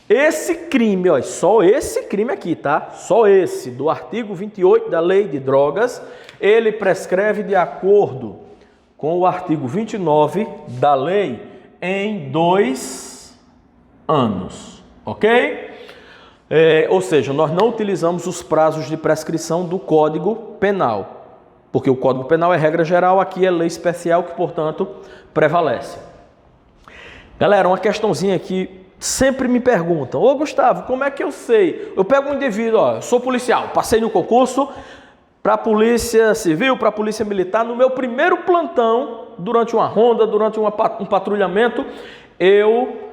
S1: Esse crime, ó, só esse crime aqui, tá? Só esse, do artigo 28 da Lei de Drogas, ele prescreve de acordo com o artigo 29 da lei em 2 anos, ok? Ou seja, nós não utilizamos os prazos de prescrição do Código Penal, porque o Código Penal é regra geral, aqui é lei especial que, portanto, prevalece. Galera, uma questãozinha aqui. Sempre me perguntam, ô Gustavo, como é que eu sei? Eu pego um indivíduo, eu sou policial, passei no concurso para a Polícia Civil, para a Polícia Militar, no meu primeiro plantão, durante uma ronda, durante um patrulhamento, eu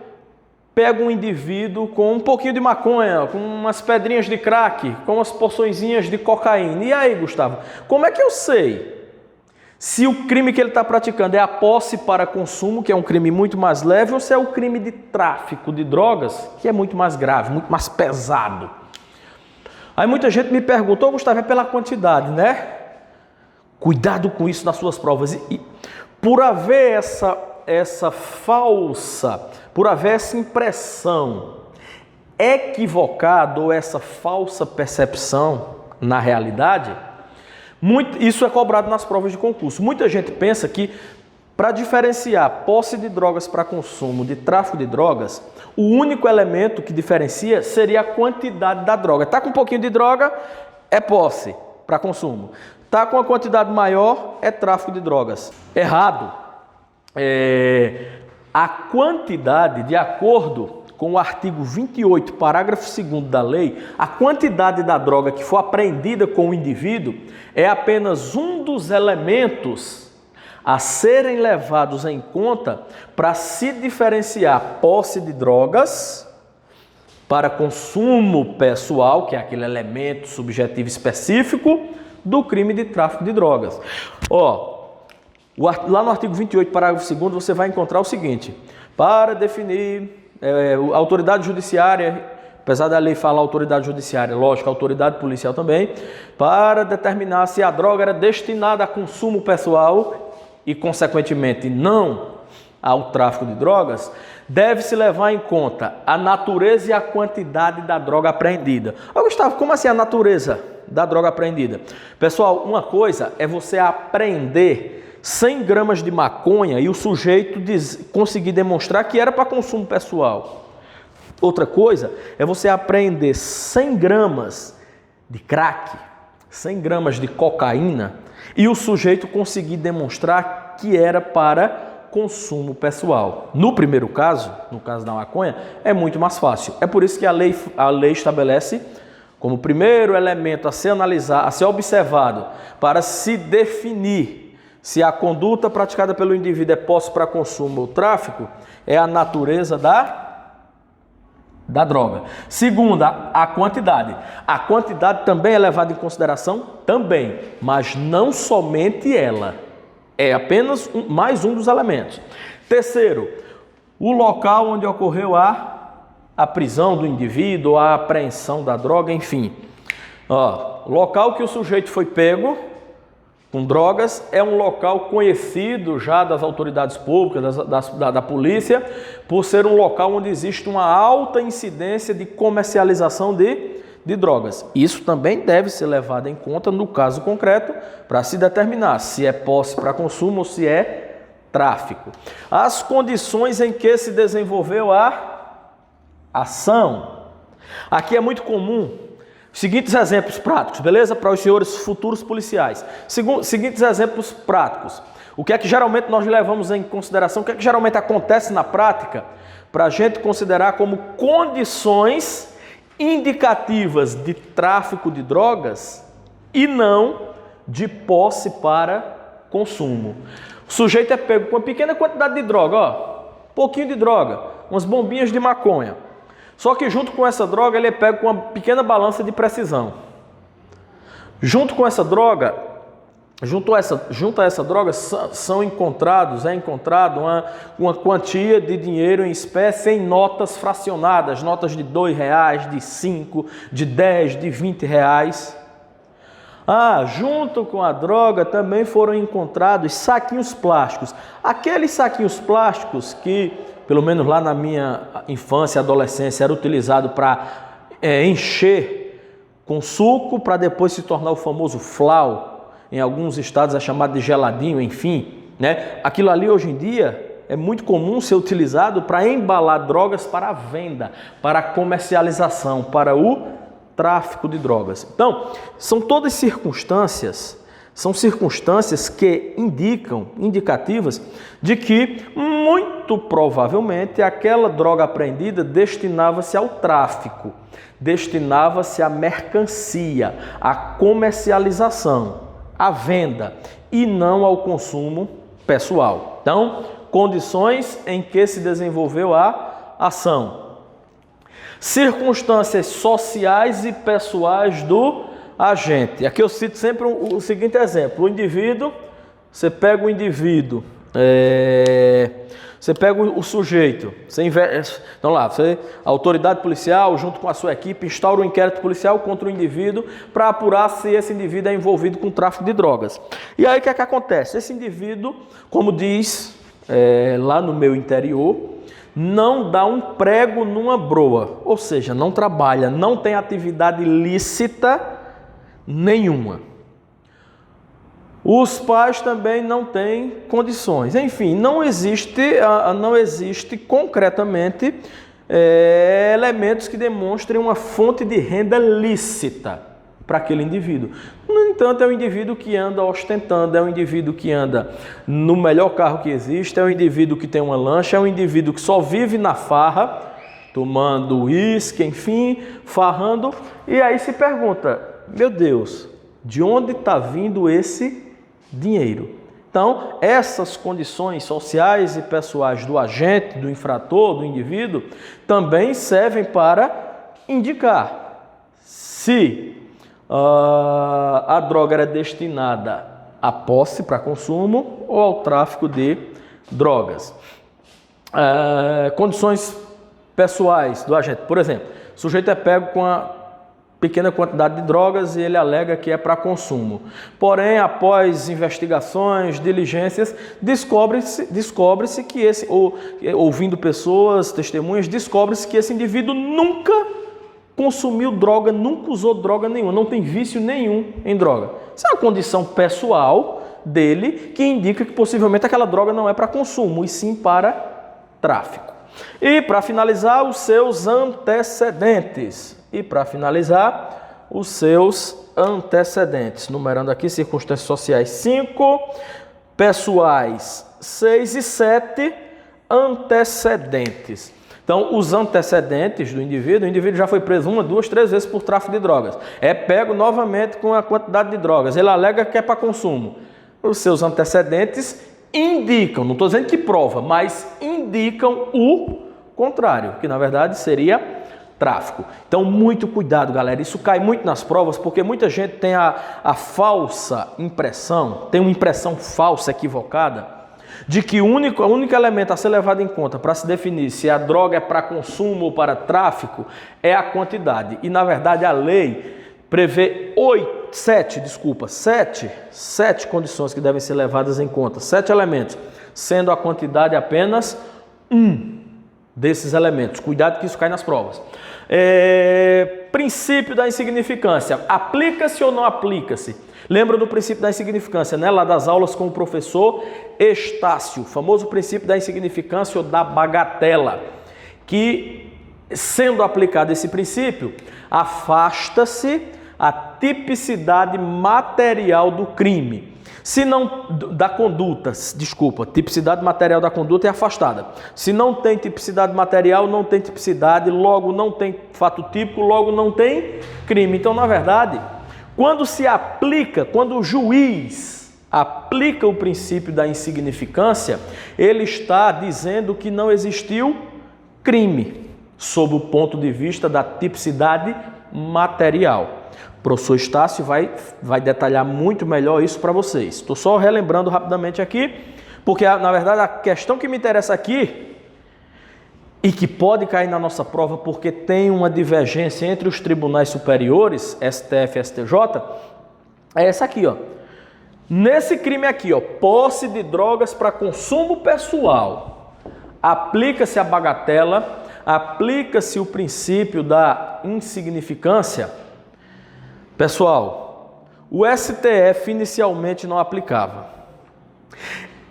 S1: pego um indivíduo com um pouquinho de maconha, com umas pedrinhas de crack, com umas porçõezinhas de cocaína. E aí, Gustavo, como é que eu sei se o crime que ele está praticando é a posse para consumo, que é um crime muito mais leve, ou se é o crime de tráfico de drogas, que é muito mais grave, muito mais pesado? Aí muita gente me perguntou, Gustavo, é pela quantidade, né? Cuidado com isso nas suas provas. E por haver por haver essa impressão equivocada ou essa falsa percepção na realidade, isso é cobrado nas provas de concurso. Muita gente pensa que para diferenciar posse de drogas para consumo de tráfico de drogas, o único elemento que diferencia seria a quantidade da droga. Está com um pouquinho de droga, é posse para consumo. Está com uma quantidade maior, é tráfico de drogas. Errado. A quantidade, de acordo com o artigo 28, parágrafo 2º da lei, a quantidade da droga que for apreendida com o indivíduo é apenas um dos elementos a serem levados em conta para se diferenciar posse de drogas para consumo pessoal, que é aquele elemento subjetivo específico, do crime de tráfico de drogas. Lá no artigo 28, parágrafo 2º, você vai encontrar o seguinte: para definir a autoridade judiciária, apesar da lei falar autoridade judiciária, lógico, a autoridade policial também, para determinar se a droga era destinada a consumo pessoal e, consequentemente, não ao tráfico de drogas, deve-se levar em conta a natureza e a quantidade da droga apreendida. Gustavo, como assim a natureza da droga apreendida? Pessoal, uma coisa é você apreender 100 gramas de maconha e o sujeito conseguir demonstrar que era para consumo pessoal. Outra coisa é você apreender 100 gramas de crack, 100 gramas de cocaína e o sujeito conseguir demonstrar que era para consumo pessoal. No primeiro caso, no caso da maconha, é muito mais fácil. É por isso que a lei estabelece como primeiro elemento a ser analisado, a ser observado, para se definir se a conduta praticada pelo indivíduo é posse para consumo ou tráfico, é a natureza da droga. Segunda, a quantidade. A quantidade também é levada em consideração? Também, mas não somente ela. É apenas mais um dos elementos. Terceiro, o local onde ocorreu a prisão do indivíduo, a apreensão da droga, enfim. Local que o sujeito foi pego com drogas é um local conhecido já das autoridades públicas, da polícia, por ser um local onde existe uma alta incidência de comercialização de drogas. Isso também deve ser levado em conta no caso concreto para se determinar se é posse para consumo ou se é tráfico. As condições em que se desenvolveu a ação. Aqui é muito comum seguintes exemplos práticos, beleza? Para os senhores futuros policiais. Seguintes exemplos práticos. O que é que geralmente nós levamos em consideração? O que é que geralmente acontece na prática para a gente considerar como condições indicativas de tráfico de drogas e não de posse para consumo. O sujeito é pego com uma pequena quantidade de droga, pouquinho de droga, umas bombinhas de maconha. Só que junto com essa droga ele é pego com uma pequena balança de precisão. Junto com essa droga, junto a essa droga é encontrado uma quantia de dinheiro em espécie em notas fracionadas, notas de R$2, de 5, de 10, de 20 reais. Junto com a droga também foram encontrados saquinhos plásticos. Aqueles saquinhos plásticos que, pelo menos lá na minha infância e adolescência, era utilizado para encher com suco para depois se tornar o famoso flau. Em alguns estados é chamado de geladinho, enfim, né? Aquilo ali hoje em dia é muito comum ser utilizado para embalar drogas para a venda, para a comercialização, para o tráfico de drogas. Então, são todas circunstâncias que indicativas de que muito provavelmente aquela droga apreendida destinava-se ao tráfico, destinava-se à mercancia, à comercialização, à venda e não ao consumo pessoal. Então, condições em que se desenvolveu a ação. Circunstâncias sociais e pessoais do agente. Aqui eu cito sempre o seguinte exemplo. O indivíduo, você pega o indivíduo, você pega o sujeito, então lá, a autoridade policial, junto com a sua equipe, instaura um inquérito policial contra o indivíduo para apurar se esse indivíduo é envolvido com tráfico de drogas. E aí o que é que acontece? Esse indivíduo, como diz lá no meu interior, não dá um prego numa broa, ou seja, não trabalha, não tem atividade lícita nenhuma. Os pais também não têm condições. Enfim, não existe concretamente elementos que demonstrem uma fonte de renda lícita para aquele indivíduo. No entanto, é um indivíduo que anda ostentando, é um indivíduo que anda no melhor carro que existe, é um indivíduo que tem uma lancha, é um indivíduo que só vive na farra, tomando uísque, enfim, farrando. E aí se pergunta, meu Deus, de onde está vindo esse dinheiro? Então, essas condições sociais e pessoais do agente, do infrator, do indivíduo, também servem para indicar se a droga era destinada à posse para consumo ou ao tráfico de drogas. Condições pessoais do agente. Por exemplo, o sujeito é pego com uma pequena quantidade de drogas e ele alega que é para consumo. Porém, após investigações, diligências, descobre-se que ouvindo pessoas, testemunhas, descobre-se que esse indivíduo nunca consumiu droga, nunca usou droga nenhuma, não tem vício nenhum em droga. Isso é uma condição pessoal dele que indica que possivelmente aquela droga não é para consumo, e sim para tráfico. E para finalizar, os seus antecedentes. Numerando aqui circunstâncias sociais 5, pessoais 6 e 7, antecedentes. Então, os antecedentes do indivíduo, o indivíduo já foi preso 1, 2, 3 vezes por tráfico de drogas. É pego novamente com a quantidade de drogas. Ele alega que é para consumo. Os seus antecedentes indicam, não estou dizendo que prova, mas indicam o contrário, que na verdade seria tráfico. Então, muito cuidado, galera. Isso cai muito nas provas, porque muita gente tem a falsa impressão, tem uma impressão falsa, equivocada, de que o único elemento a ser levado em conta para se definir se a droga é para consumo ou para tráfico é a quantidade. E, na verdade, a lei prevê sete condições que devem ser levadas em conta, 7 elementos, sendo a quantidade apenas um desses elementos. Cuidado que isso cai nas provas. Princípio da insignificância. Aplica-se ou não aplica-se? Lembra do princípio da insignificância, né? Lá das aulas com o professor Estácio, famoso princípio da insignificância ou da bagatela, que, sendo aplicado esse princípio, afasta-se a tipicidade material do crime. Se não, da conduta, desculpa, tipicidade material da conduta é afastada. Se não tem tipicidade material, não tem tipicidade, logo não tem fato típico, logo não tem crime. Então, na verdade, quando o juiz aplica o princípio da insignificância, ele está dizendo que não existiu crime, sob o ponto de vista da tipicidade material. O professor Estácio vai detalhar muito melhor isso para vocês. Estou só relembrando rapidamente aqui, porque na verdade a questão que me interessa aqui e que pode cair na nossa prova porque tem uma divergência entre os tribunais superiores, STF e STJ, é essa aqui, ó. Nesse crime aqui, ó, posse de drogas para consumo pessoal, aplica-se a bagatela, aplica-se o princípio da insignificância. Pessoal, o STF inicialmente não aplicava.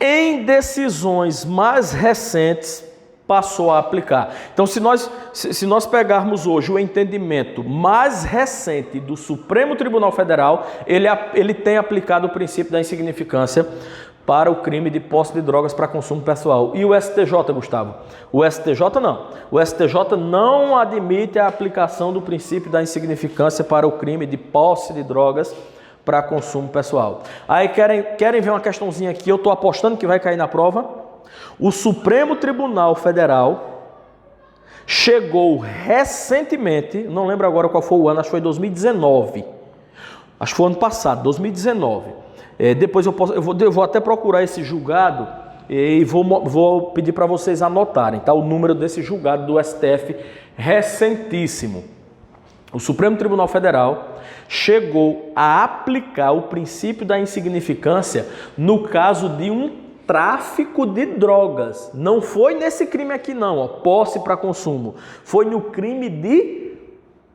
S1: Em decisões mais recentes, passou a aplicar. Então, se nós pegarmos hoje o entendimento mais recente do Supremo Tribunal Federal, ele tem aplicado o princípio da insignificância para o crime de posse de drogas para consumo pessoal. E o STJ, Gustavo? O STJ não. O STJ não admite a aplicação do princípio da insignificância para o crime de posse de drogas para consumo pessoal. Aí querem ver uma questãozinha aqui, eu estou apostando que vai cair na prova. O Supremo Tribunal Federal chegou recentemente, não lembro agora qual foi o ano, acho que foi 2019, acho que foi ano passado, 2019. Depois eu vou até procurar esse julgado e vou pedir para vocês anotarem, tá? O número desse julgado do STF recentíssimo. O Supremo Tribunal Federal chegou a aplicar o princípio da insignificância no caso de um tráfico de drogas. Não foi nesse crime aqui não, ó, posse para consumo. Foi no crime de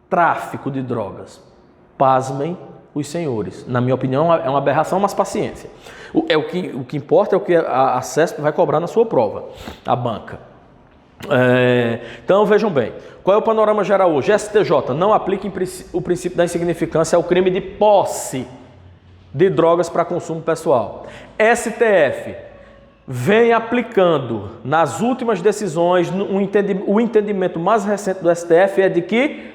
S1: tráfico de drogas. Pasmem os senhores. Na minha opinião, é uma aberração, mas paciência. O que importa é o que a CESP vai cobrar na sua prova, a banca. Então, vejam bem. Qual é o panorama geral hoje? STJ não aplica o princípio da insignificância ao crime de posse de drogas para consumo pessoal. STF vem aplicando nas últimas decisões, o entendimento mais recente do STF é de que,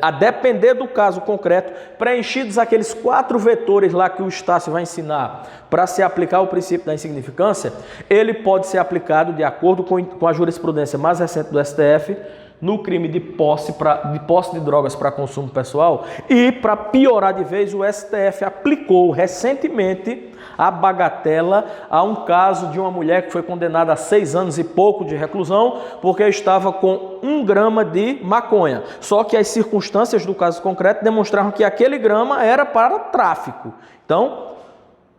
S1: a depender do caso concreto, preenchidos aqueles 4 vetores lá que o Estácio vai ensinar para se aplicar o princípio da insignificância, ele pode ser aplicado de acordo com a jurisprudência mais recente do STF no crime de posse de drogas para consumo pessoal. E, para piorar de vez, o STF aplicou recentemente a bagatela a um caso de uma mulher que foi condenada a 6 anos e pouco de reclusão porque estava com 1 grama de maconha. Só que as circunstâncias do caso concreto demonstraram que aquele grama era para tráfico. Então,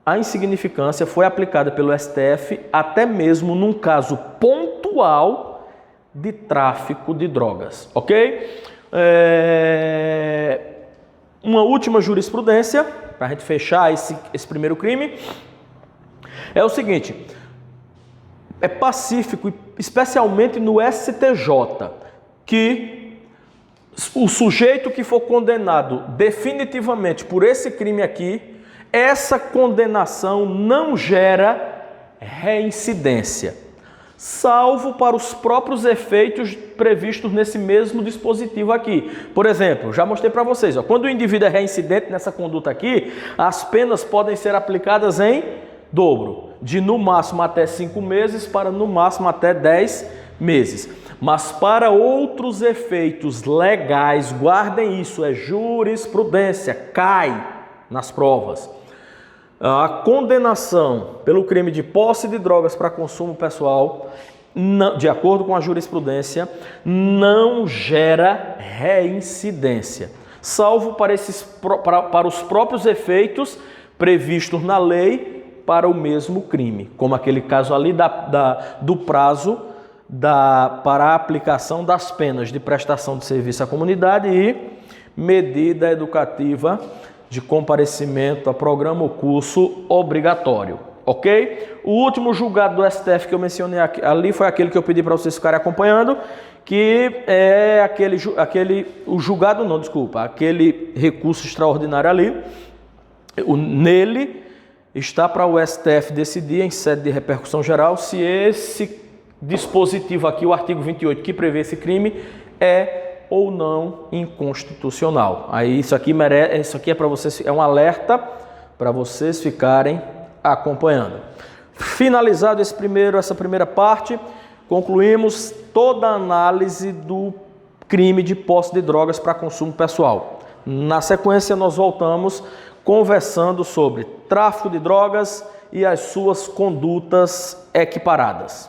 S1: a insignificância foi aplicada pelo STF até mesmo num caso pontual de tráfico de drogas, ok? Uma última jurisprudência, para a gente fechar esse primeiro crime, é o seguinte: é pacífico, especialmente no STJ, que o sujeito que for condenado definitivamente por esse crime aqui, essa condenação não gera reincidência, salvo para os próprios efeitos previstos nesse mesmo dispositivo aqui. Por exemplo, já mostrei para vocês, quando o indivíduo é reincidente nessa conduta aqui, as penas podem ser aplicadas em dobro, de no máximo até 5 meses para no máximo até 10 meses. Mas para outros efeitos legais, guardem isso, é jurisprudência, cai nas provas. A condenação pelo crime de posse de drogas para consumo pessoal, de acordo com a jurisprudência, não gera reincidência, salvo para os próprios efeitos previstos na lei para o mesmo crime, como aquele caso ali do prazo para a aplicação das penas de prestação de serviço à comunidade e medida educativa de comparecimento a programa ou curso obrigatório, ok? O último julgado do STF que eu mencionei ali foi aquele que eu pedi para vocês ficarem acompanhando, que é aquele recurso extraordinário ali. Nele está para o STF decidir em sede de repercussão geral se esse dispositivo aqui, o artigo 28, que prevê esse crime, é ou não inconstitucional. Aí isso aqui é para vocês, é um alerta para vocês ficarem acompanhando. Finalizado essa primeira parte, concluímos toda a análise do crime de posse de drogas para consumo pessoal. Na sequência, nós voltamos conversando sobre tráfico de drogas e as suas condutas equiparadas.